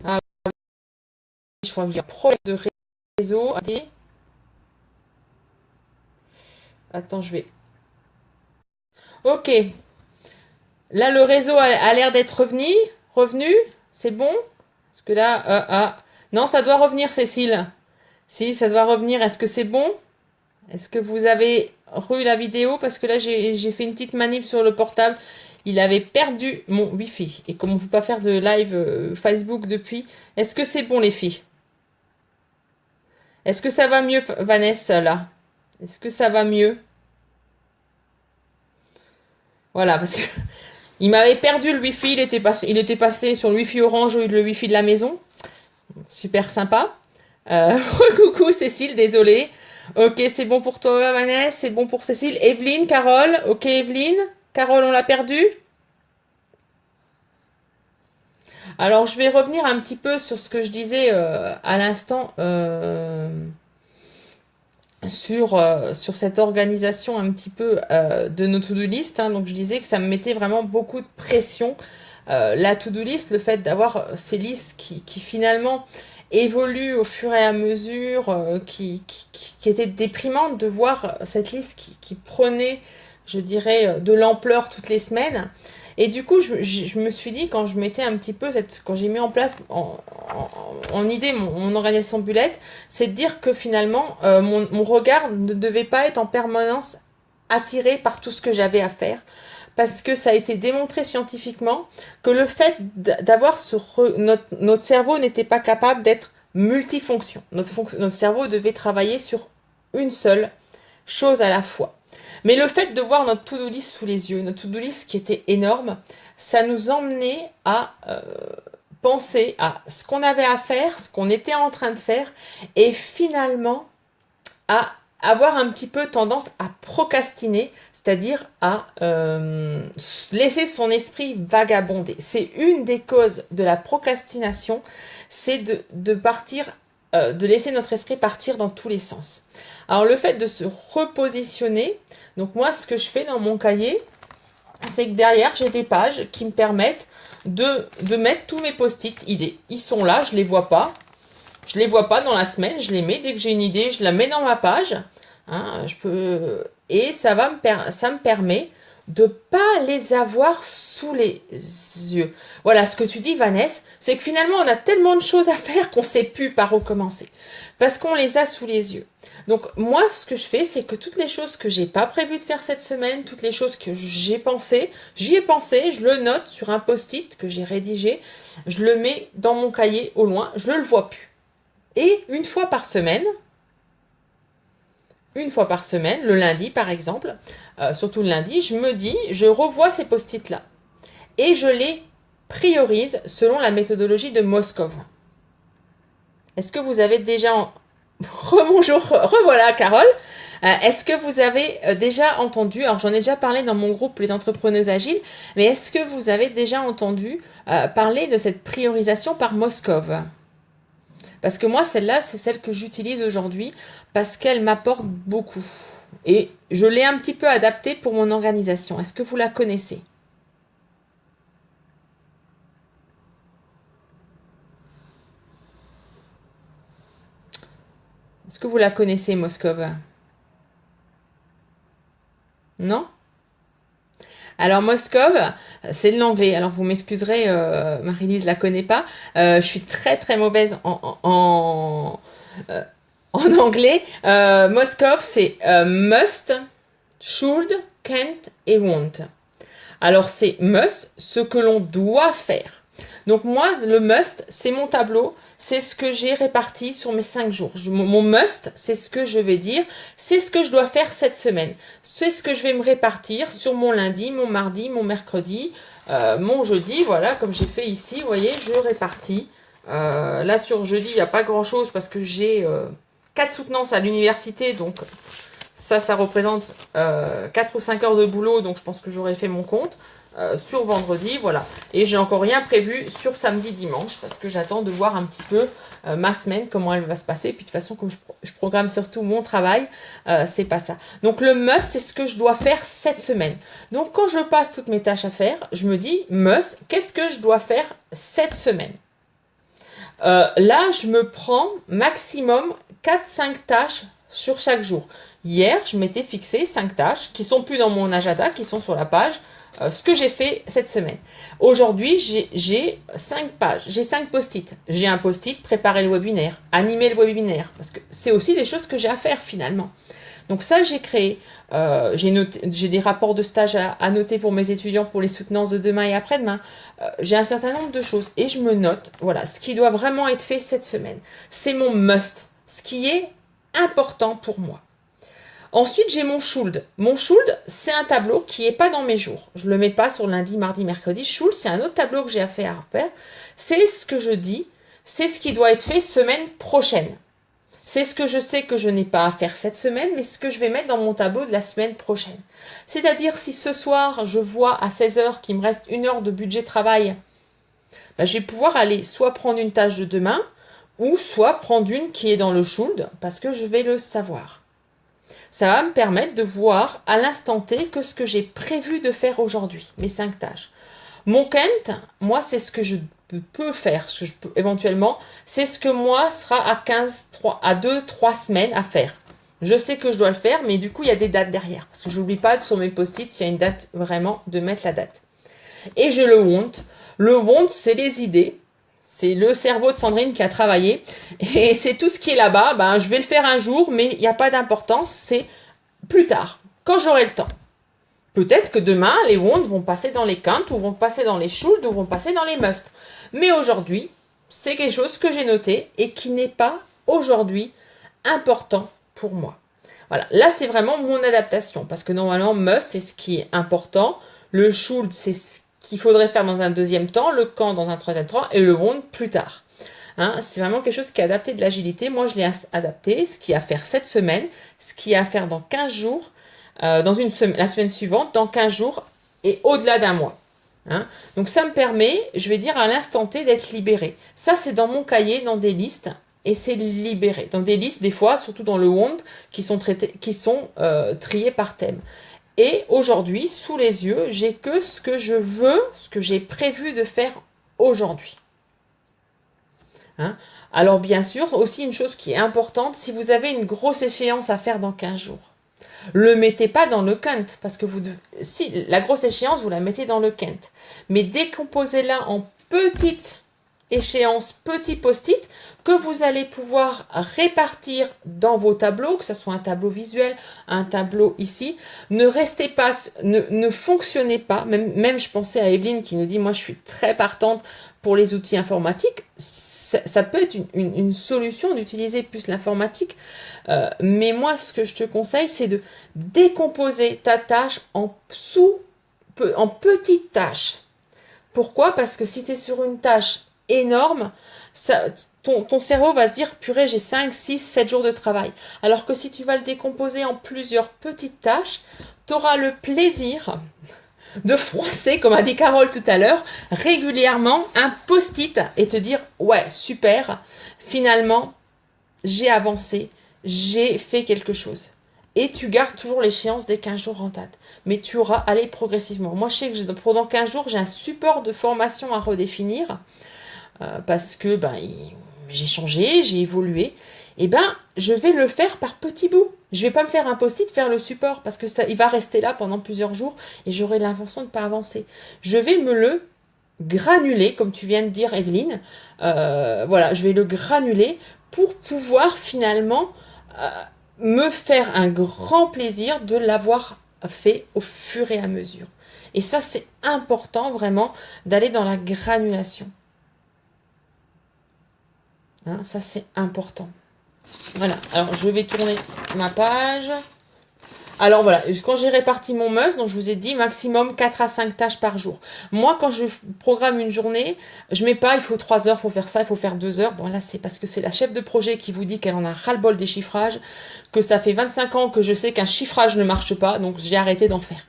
Ah, je crois que j'ai un problème de réseau. Attends, je vais... Ok. Là, le réseau a l'air d'être revenu. C'est bon? Parce que là, non, ça doit revenir, Cécile. Si, ça doit revenir. Est-ce que c'est bon? Est-ce que vous avez revu la vidéo? Parce que là, j'ai fait une petite manip sur le portable. Il avait perdu mon Wi-Fi. Et comme on ne peut pas faire de live Facebook depuis, est-ce que c'est bon, les filles? Est-ce que ça va mieux, Vanessa, là? Est-ce que ça va mieux? Voilà, parce que il m'avait perdu le Wi-Fi. Il était passé sur le Wi-Fi Orange au lieu de le Wi-Fi de la maison. Super sympa. Coucou Cécile, désolée. Ok, c'est bon pour toi, Vanessa, c'est bon pour Cécile. Evelyne, Carole, ok Evelyne. Carole, on l'a perdue. Alors, je vais revenir un petit peu sur ce que je disais à l'instant sur cette organisation un petit peu de nos to-do list. Hein. Donc, je disais que ça me mettait vraiment beaucoup de pression. La to-do list, le fait d'avoir ces listes qui finalement évolue au fur et à mesure, qui était déprimante de voir cette liste qui prenait, je dirais, de l'ampleur toutes les semaines. Et du coup, je me suis dit, quand je mettais un petit peu, quand j'ai mis en place en idée mon organisation bullet, c'est de dire que finalement, mon regard ne devait pas être en permanence attiré par tout ce que j'avais à faire. Parce que ça a été démontré scientifiquement que le fait d'avoir notre cerveau n'était pas capable d'être multifonction. Notre cerveau devait travailler sur une seule chose à la fois. Mais le fait de voir notre to-do list sous les yeux, notre to-do list qui était énorme, ça nous emmenait à penser à ce qu'on avait à faire, ce qu'on était en train de faire, et finalement à avoir un petit peu tendance à procrastiner, c'est-à-dire à laisser son esprit vagabonder. C'est une des causes de la procrastination, c'est de partir, de laisser notre esprit partir dans tous les sens. Alors le fait de se repositionner, donc moi ce que je fais dans mon cahier, c'est que derrière j'ai des pages qui me permettent de mettre tous mes post-it idées. Ils sont là, je les vois pas. Je les vois pas dans la semaine, je les mets. Dès que j'ai une idée, je la mets dans ma page. Hein, et ça me permet de pas les avoir sous les yeux. Voilà, ce que tu dis, Vanessa, c'est que finalement, on a tellement de choses à faire qu'on sait plus par où commencer. Parce qu'on les a sous les yeux. Donc, moi, ce que je fais, c'est que toutes les choses que j'ai pas prévu de faire cette semaine, toutes les choses que j'y ai pensé, je le note sur un post-it que j'ai rédigé, je le mets dans mon cahier au loin, je ne le vois plus. Et une fois par semaine, le lundi par exemple, surtout le lundi, je revois ces post-it-là. Et je les priorise selon la méthodologie de Moscov. Est-ce que vous avez déjà... Rebonjour, revoilà Carole. Est-ce que vous avez déjà entendu, alors j'en ai déjà parlé dans mon groupe Les Entrepreneuses Agiles, mais est-ce que vous avez déjà entendu parler de cette priorisation par Moscov ? Parce que moi, celle-là, c'est celle que j'utilise aujourd'hui parce qu'elle m'apporte beaucoup. Et je l'ai un petit peu adaptée pour mon organisation. Est-ce que vous la connaissez ? Est-ce que vous la connaissez, Moscov ? Non ? Alors Moscov, c'est de l'anglais. Alors vous m'excuserez, Marie-Lise la connaît pas. Je suis très très mauvaise en anglais. Moscov, c'est must, should, can't et won't. Alors c'est must, ce que l'on doit faire. Donc moi, le must, c'est mon tableau, c'est ce que j'ai réparti sur mes 5 jours. Mon must, c'est ce que je vais dire, c'est ce que je dois faire cette semaine. C'est ce que je vais me répartir sur mon lundi, mon mardi, mon mercredi, mon jeudi. Voilà, comme j'ai fait ici, vous voyez, je répartis. Là sur jeudi, il n'y a pas grand-chose parce que j'ai 4 soutenances à l'université, donc... Ça représente 4 ou 5 heures de boulot, donc je pense que j'aurais fait mon compte sur vendredi, voilà. Et j'ai encore rien prévu sur samedi, dimanche, parce que j'attends de voir un petit peu ma semaine, comment elle va se passer. Puis de toute façon, comme je programme surtout mon travail, c'est pas ça. Donc le must, c'est ce que je dois faire cette semaine. Donc quand je passe toutes mes tâches à faire, je me dis, must, qu'est-ce que je dois faire cette semaine ? Là, je me prends maximum 4-5 tâches sur chaque jour. Hier, je m'étais fixé 5 tâches qui sont plus dans mon agenda, qui sont sur la page, ce que j'ai fait cette semaine. Aujourd'hui, j'ai 5 pages, j'ai 5 post-it. J'ai un post-it, préparer le webinaire, animer le webinaire, parce que c'est aussi des choses que j'ai à faire finalement. Donc ça, j'ai créé. J'ai des rapports de stage à noter pour mes étudiants pour les soutenances de demain et après-demain. J'ai un certain nombre de choses et je me note, voilà, ce qui doit vraiment être fait cette semaine. C'est mon must, ce qui est important pour moi. Ensuite, j'ai mon should. Mon should, c'est un tableau qui n'est pas dans mes jours. Je ne le mets pas sur lundi, mardi, mercredi. Should, c'est un autre tableau que j'ai à faire. C'est ce que je dis, c'est ce qui doit être fait semaine prochaine. C'est ce que je sais que je n'ai pas à faire cette semaine, mais ce que je vais mettre dans mon tableau de la semaine prochaine. C'est-à-dire, si ce soir, je vois à 16 heures qu'il me reste 1 heure de budget travail, je vais pouvoir aller soit prendre une tâche de demain, ou soit prendre une qui est dans le should, parce que je vais le savoir. Ça va me permettre de voir à l'instant T que ce que j'ai prévu de faire aujourd'hui, mes 5 tâches. Mon can't, moi, c'est ce que je peux faire, ce que je peux éventuellement, c'est ce que moi sera à 2-3 semaines à faire. Je sais que je dois le faire, mais du coup, il y a des dates derrière. Parce que je n'oublie pas sur mes post-it, s'il y a une date, vraiment, de mettre la date. Et j'ai le want. Le want, c'est les idées. C'est le cerveau de Sandrine qui a travaillé. Et c'est tout ce qui est là-bas. Je vais le faire un jour, mais il n'y a pas d'importance. C'est plus tard, quand j'aurai le temps. Peut-être que demain, les want vont passer dans les can't, ou vont passer dans les should, ou vont passer dans les must. Mais aujourd'hui, c'est quelque chose que j'ai noté et qui n'est pas aujourd'hui important pour moi. Voilà, là c'est vraiment mon adaptation, parce que normalement must c'est ce qui est important, le should c'est ce qu'il faudrait faire dans un deuxième temps, le quand dans un troisième temps, et le won't plus tard. Hein, c'est vraiment quelque chose qui est adapté de l'agilité. Moi je l'ai adapté, ce qu'il y a à faire cette semaine, ce qu'il y a à faire dans 15 jours, dans la semaine suivante, dans 15 jours, et au-delà d'un mois. Hein. Donc ça me permet, je vais dire à l'instant T, d'être libéré. Ça c'est dans mon cahier, dans des listes, et c'est libéré. Dans des listes, des fois, surtout dans le Word, qui sont triées par thème. Et aujourd'hui, sous les yeux, j'ai que ce que je veux, ce que j'ai prévu de faire aujourd'hui. Hein. Alors bien sûr, aussi une chose qui est importante, si vous avez une grosse échéance à faire dans 15 jours, le mettez pas dans le count, parce que si la grosse échéance, vous la mettez dans le count. Mais décomposez-la en petites échéances, petits post-it, que vous allez pouvoir répartir dans vos tableaux, que ce soit un tableau visuel, un tableau ici. Ne restez pas, ne fonctionnez pas, même je pensais à Evelyne qui nous dit, moi je suis très partante pour les outils informatiques. Ça peut être une solution d'utiliser plus l'informatique, mais moi ce que je te conseille c'est de décomposer ta tâche en petites tâches. Pourquoi? Parce que si tu es sur une tâche énorme, ton cerveau va se dire purée j'ai 5, 6, 7 jours de travail. Alors que si tu vas le décomposer en plusieurs petites tâches, tu auras le plaisir de froisser, comme a dit Carole tout à l'heure, régulièrement un post-it et te dire ouais super, finalement j'ai avancé, j'ai fait quelque chose. Et tu gardes toujours l'échéance des 15 jours en tête. Mais tu auras allé progressivement. Moi je sais que pendant 15 jours j'ai un support de formation à redéfinir parce que j'ai changé, j'ai évolué. Et je vais le faire par petits bouts. Je vais pas me faire un post-it, faire le support, parce que il va rester là pendant plusieurs jours et j'aurai l'intention de ne pas avancer. Je vais me le granuler, comme tu viens de dire, Evelyne. Voilà, je vais le granuler pour pouvoir finalement me faire un grand plaisir de l'avoir fait au fur et à mesure. Et ça, c'est important vraiment d'aller dans la granulation. Hein, ça, c'est important. Voilà, alors je vais tourner ma page. Alors voilà, quand j'ai réparti mon must, donc je vous ai dit maximum 4 à 5 tâches par jour. Moi, quand je programme une journée, je mets pas il faut 3 heures pour faire ça, il faut faire 2 heures. Bon là, c'est parce que c'est la chef de projet qui vous dit qu'elle en a ras-le-bol des chiffrages, que ça fait 25 ans que je sais qu'un chiffrage ne marche pas, donc j'ai arrêté d'en faire.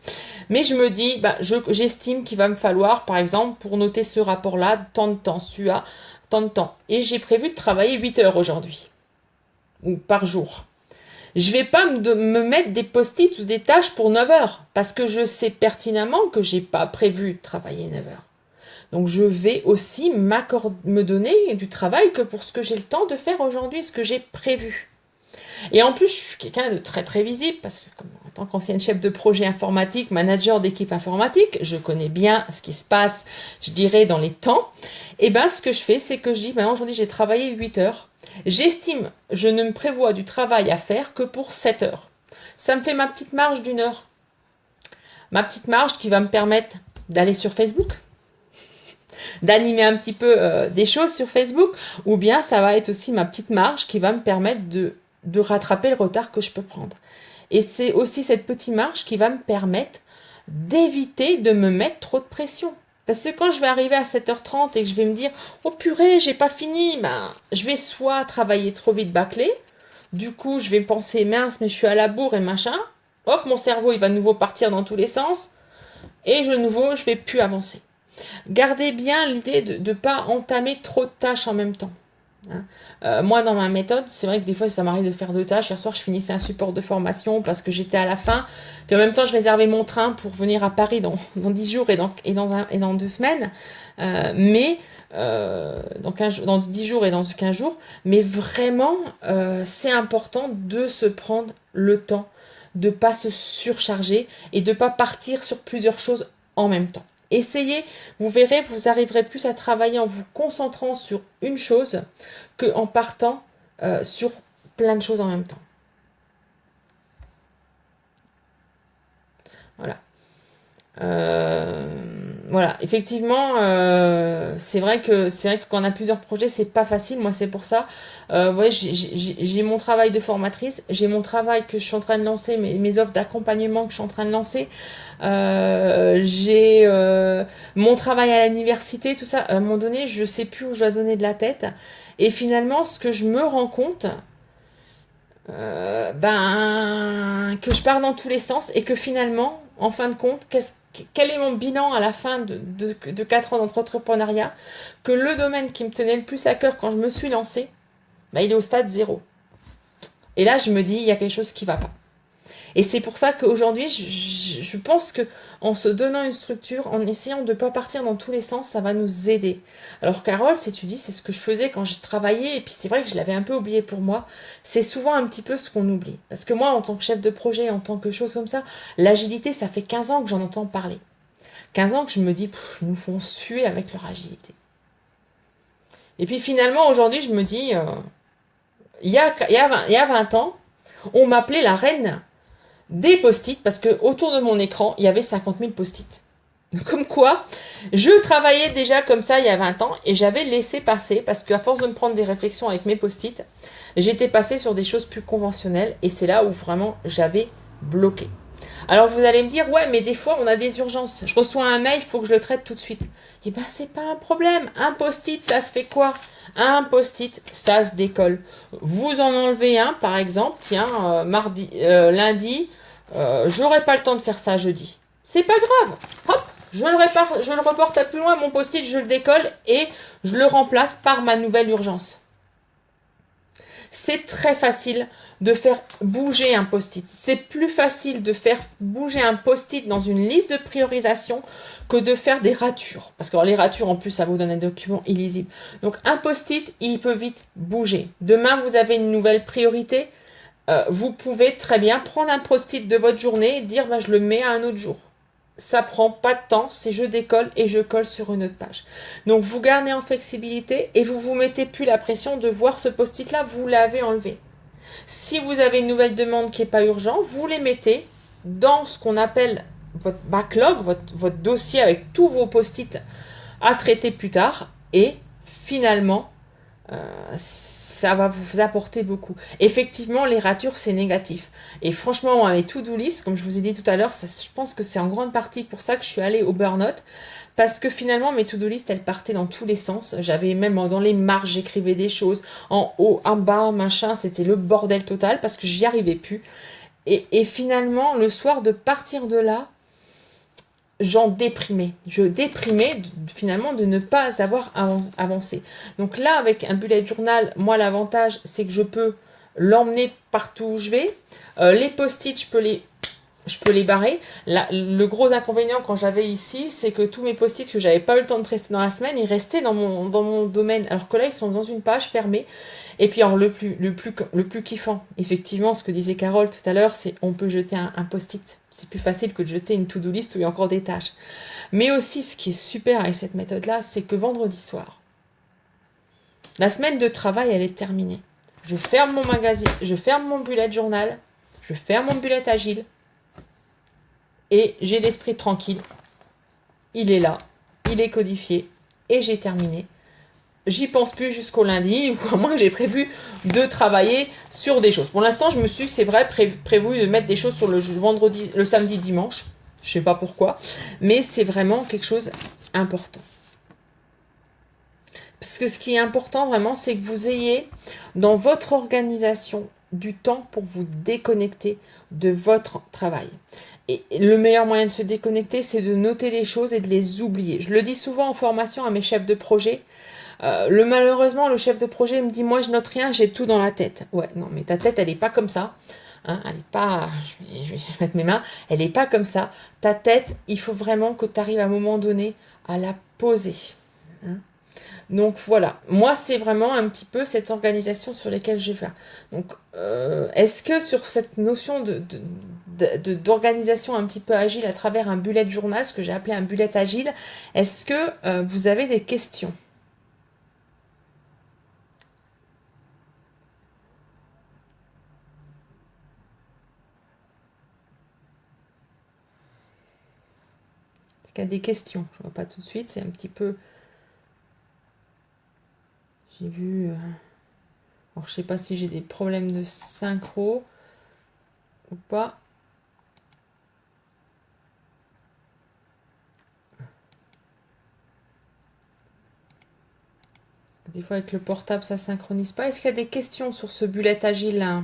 Mais je me dis, j'estime qu'il va me falloir, par exemple, pour noter ce rapport-là, tant de temps, celui-là, tant de temps. Et j'ai prévu de travailler 8 heures aujourd'hui, ou par jour. Je vais pas me mettre des post-it ou des tâches pour 9 heures, parce que je sais pertinemment que j'ai pas prévu de travailler 9 heures. Donc je vais aussi me donner du travail que pour ce que j'ai le temps de faire aujourd'hui, ce que j'ai prévu. Et en plus, je suis quelqu'un de très prévisible, parce que en tant qu'ancienne chef de projet informatique, manager d'équipe informatique, je connais bien ce qui se passe, je dirais, dans les temps. Et ce que je fais, c'est que je dis, aujourd'hui j'ai travaillé 8 heures. J'estime, je ne me prévois du travail à faire que pour 7 heures. Ça me fait ma petite marge d'1 heure. Ma petite marge qui va me permettre d'aller sur Facebook, d'animer un petit peu des choses sur Facebook, ou bien ça va être aussi ma petite marge qui va me permettre de rattraper le retard que je peux prendre. Et c'est aussi cette petite marge qui va me permettre d'éviter de me mettre trop de pression. Parce que quand je vais arriver à 7h30 et que je vais me dire « Oh purée, j'ai pas fini », je vais soit travailler trop vite bâclé, du coup je vais penser « Mince, mais je suis à la bourre et machin », hop, mon cerveau il va de nouveau partir dans tous les sens, et de nouveau je vais plus avancer. Gardez bien l'idée de ne pas entamer trop de tâches en même temps. Moi dans ma méthode, c'est vrai que des fois ça m'arrive de faire 2 tâches. Hier soir je finissais un support de formation parce que j'étais à la fin, puis en même temps je réservais mon train pour venir à Paris dans 10 jours et dans 2 semaines, mais dans 10 jours et dans 15 jours, mais vraiment c'est important de se prendre le temps, de pas se surcharger et de pas partir sur plusieurs choses en même temps. Essayez, vous verrez, vous arriverez plus à travailler en vous concentrant sur une chose qu'en partant sur plein de choses en même temps. Voilà. voilà, effectivement, c'est vrai que quand on a plusieurs projets, c'est pas facile. Moi, c'est pour ça. Ouais, j'ai mon travail de formatrice, j'ai mon travail que je suis en train de lancer, mes offres d'accompagnement que je suis en train de lancer. J'ai mon travail à l'université, tout ça. À un moment donné, je sais plus où je dois donner de la tête. Et finalement, ce que je me rends compte, ben, que je pars dans tous les sens et que finalement, en fin de compte, quel est mon bilan à la fin de 4 ans d'entrepreneuriat? Que le domaine qui me tenait le plus à cœur quand je me suis lancée, ben, il est au stade zéro. Et là, je me dis, il y a quelque chose qui va pas. Et c'est pour ça qu'aujourd'hui, je pense que en se donnant une structure, en essayant de ne pas partir dans tous les sens, ça va nous aider. Alors Carole, si tu dis, c'est ce que je faisais quand j'ai travaillé, et puis c'est vrai que je l'avais un peu oublié pour moi, c'est souvent un petit peu ce qu'on oublie. Parce que moi, en tant que chef de projet, en tant que chose comme ça, l'agilité, ça fait 15 ans que j'en entends parler. 15 ans que je me dis, ils nous font suer avec leur agilité. Et puis finalement, aujourd'hui, je me dis, il y a 20 ans, on m'appelait la reine des post-it parce que autour de mon écran, il y avait 50 000 post-it. Comme quoi, je travaillais déjà comme ça il y a 20 ans et j'avais laissé passer parce qu'à force de me prendre des réflexions avec mes post-it, j'étais passée sur des choses plus conventionnelles et c'est là où vraiment j'avais bloqué. Alors vous allez me dire, ouais, mais des fois on a des urgences. Je reçois un mail, il faut que je le traite tout de suite. Eh ben c'est pas un problème. Un post-it, ça se fait quoi? Un post-it, ça se décolle. Vous en enlevez un, par exemple, tiens, lundi, j'aurai pas le temps de faire ça jeudi. C'est pas grave. Hop, je le reporte à plus loin, mon post-it, je le décolle et je le remplace par ma nouvelle urgence. C'est très facile de faire bouger un post-it. C'est plus facile de faire bouger un post-it dans une liste de priorisation que de faire des ratures. Parce que les ratures, en plus, ça vous donne un document illisible. Donc, un post-it, il peut vite bouger. Demain, vous avez une nouvelle priorité. Vous pouvez très bien prendre un post-it de votre journée et dire, je le mets à un autre jour. Ça prend pas de temps, c'est je décolle et je colle sur une autre page. Donc vous gardez en flexibilité et vous vous mettez plus la pression de voir ce post-it là, vous l'avez enlevé. Si vous avez une nouvelle demande qui n'est pas urgente, vous les mettez dans ce qu'on appelle votre backlog, votre dossier avec tous vos post-it à traiter plus tard et finalement ça va vous apporter beaucoup. Effectivement, les ratures, c'est négatif. Et franchement, les to-do list, comme je vous ai dit tout à l'heure, je pense que c'est en grande partie pour ça que je suis allée au burn-out. Parce que finalement, mes to-do list, elles partaient dans tous les sens. J'avais même dans les marges, j'écrivais des choses. En haut, en bas, machin, c'était le bordel total parce que j'y arrivais plus. Et finalement, le soir, de partir de là, j'en déprimais. Je déprimais finalement de ne pas avoir avancé. Donc là, avec un bullet journal, moi, l'avantage, c'est que je peux l'emmener partout où je vais. Les post-it, je peux les barrer. Le gros inconvénient quand j'avais ici, c'est que tous mes post-it que j'avais pas eu le temps de rester dans la semaine, ils restaient dans mon domaine. Alors que là, ils sont dans une page fermée. Et puis, alors, le plus kiffant, effectivement, ce que disait Carole tout à l'heure, c'est on peut jeter un post-it. C'est plus facile que de jeter une to-do list où il y a encore des tâches. Mais aussi, ce qui est super avec cette méthode-là, c'est que vendredi soir, la semaine de travail, elle est terminée. Je ferme mon magazine, je ferme mon bullet journal, je ferme mon bullet agile, et j'ai l'esprit tranquille. Il est là, il est codifié, et j'ai terminé. J'y pense plus jusqu'au lundi, ou à moins que j'ai prévu de travailler sur des choses. Pour l'instant, je me suis, c'est vrai, prévu de mettre des choses sur le vendredi, le samedi, dimanche. Je sais pas pourquoi, mais c'est vraiment quelque chose d'important. Parce que ce qui est important vraiment, c'est que vous ayez dans votre organisation du temps pour vous déconnecter de votre travail. Et le meilleur moyen de se déconnecter, c'est de noter les choses et de les oublier. Je le dis souvent en formation à mes chefs de projet. Malheureusement, le chef de projet me dit, moi je note rien, j'ai tout dans la tête. Ouais, non, mais ta tête, elle n'est pas comme ça. Hein, elle n'est pas, je vais mettre mes mains, elle n'est pas comme ça. Ta tête, il faut vraiment que tu arrives à un moment donné à la poser. Hein. Donc voilà, moi c'est vraiment un petit peu cette organisation sur laquelle je vais faire. Donc est-ce que sur cette notion d'organisation un petit peu agile à travers un bullet journal, ce que j'ai appelé un bullet agile, est-ce que vous avez des questions? qu'il y a des questions? Je vois pas tout de suite, c'est un petit peu... J'ai vu... Alors, je sais pas si j'ai des problèmes de synchro ou pas. Des fois, avec le portable, ça synchronise pas. Est-ce qu'il y a des questions sur ce bullet agile là?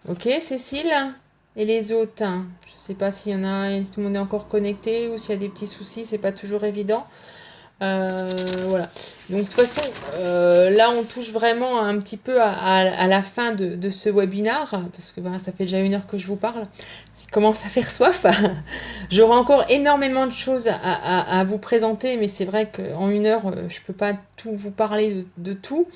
Ok, Cécile? Et les autres? Je sais pas s'il y en a, si tout le monde est encore connecté ou s'il y a des petits soucis, c'est pas toujours évident. Voilà. Donc de toute façon, là on touche vraiment un petit peu à la fin de ce webinaire, parce que ben, ça fait déjà 1 heure que je vous parle. Il commence à faire soif. J'aurai encore énormément de choses à vous présenter, mais c'est vrai qu'en 1 heure, je peux pas tout vous parler de tout.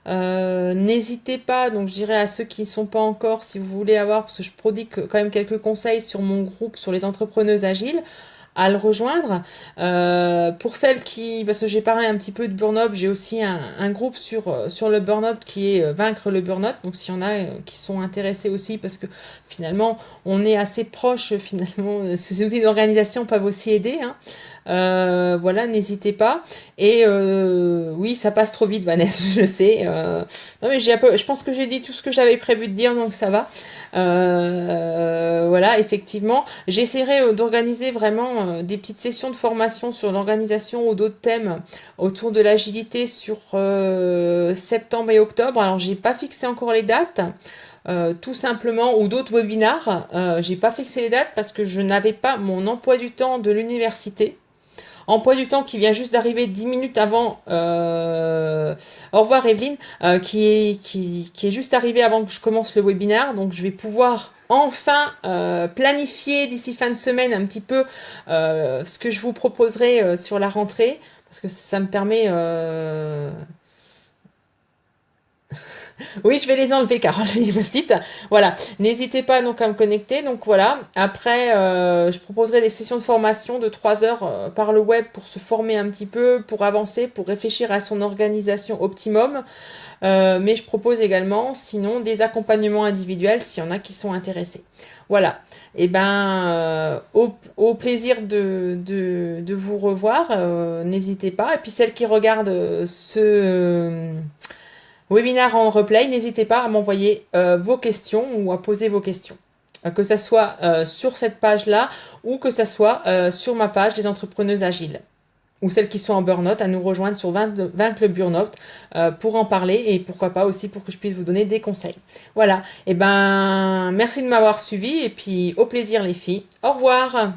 N'hésitez pas, donc je dirais à ceux qui ne sont pas encore, si vous voulez avoir, parce que je prodigue quand même quelques conseils sur mon groupe sur les entrepreneuses agiles, à le rejoindre. Pour celles qui, parce que j'ai parlé un petit peu de burn-out, j'ai aussi un groupe sur le burn-out qui est vaincre le burn-out. Donc s'il y en a qui sont intéressés aussi, parce que finalement on est assez proche, finalement ces outils d'organisation peuvent aussi aider. Hein. Voilà, n'hésitez pas. Et oui, ça passe trop vite, Vanessa, je sais. Non mais je pense que j'ai dit tout ce que j'avais prévu de dire, donc ça va. Voilà, effectivement, j'essaierai d'organiser vraiment des petites sessions de formation sur l'organisation ou d'autres thèmes autour de l'agilité sur septembre et octobre. Alors, j'ai pas fixé encore les dates. Tout simplement, ou d'autres webinars. J'ai pas fixé les dates parce que je n'avais pas mon emploi du temps de l'université. Emploi du temps qui vient juste d'arriver 10 minutes avant. Au revoir Evelyne, qui est juste arrivé avant que je commence le webinaire. Donc je vais pouvoir enfin planifier d'ici fin de semaine un petit peu ce que je vous proposerai sur la rentrée. Parce que ça me permet... Oui, je vais les enlever, Carole, les post-it. Voilà, n'hésitez pas donc à me connecter. Donc voilà, après, je proposerai des sessions de formation de 3 heures par le web pour se former un petit peu, pour avancer, pour réfléchir à son organisation optimum. Mais je propose également, sinon, des accompagnements individuels s'il y en a qui sont intéressés. Voilà. Et ben, au plaisir de vous revoir. N'hésitez pas. Et puis celles qui regardent ce webinaire en replay, n'hésitez pas à m'envoyer vos questions ou à poser vos questions. Que ça soit sur cette page-là ou que ça soit sur ma page des entrepreneuses agiles. Ou celles qui sont en burn-out, à nous rejoindre sur Vaincre le burn-out pour en parler et pourquoi pas aussi pour que je puisse vous donner des conseils. Voilà, et ben merci de m'avoir suivi et puis au plaisir les filles. Au revoir.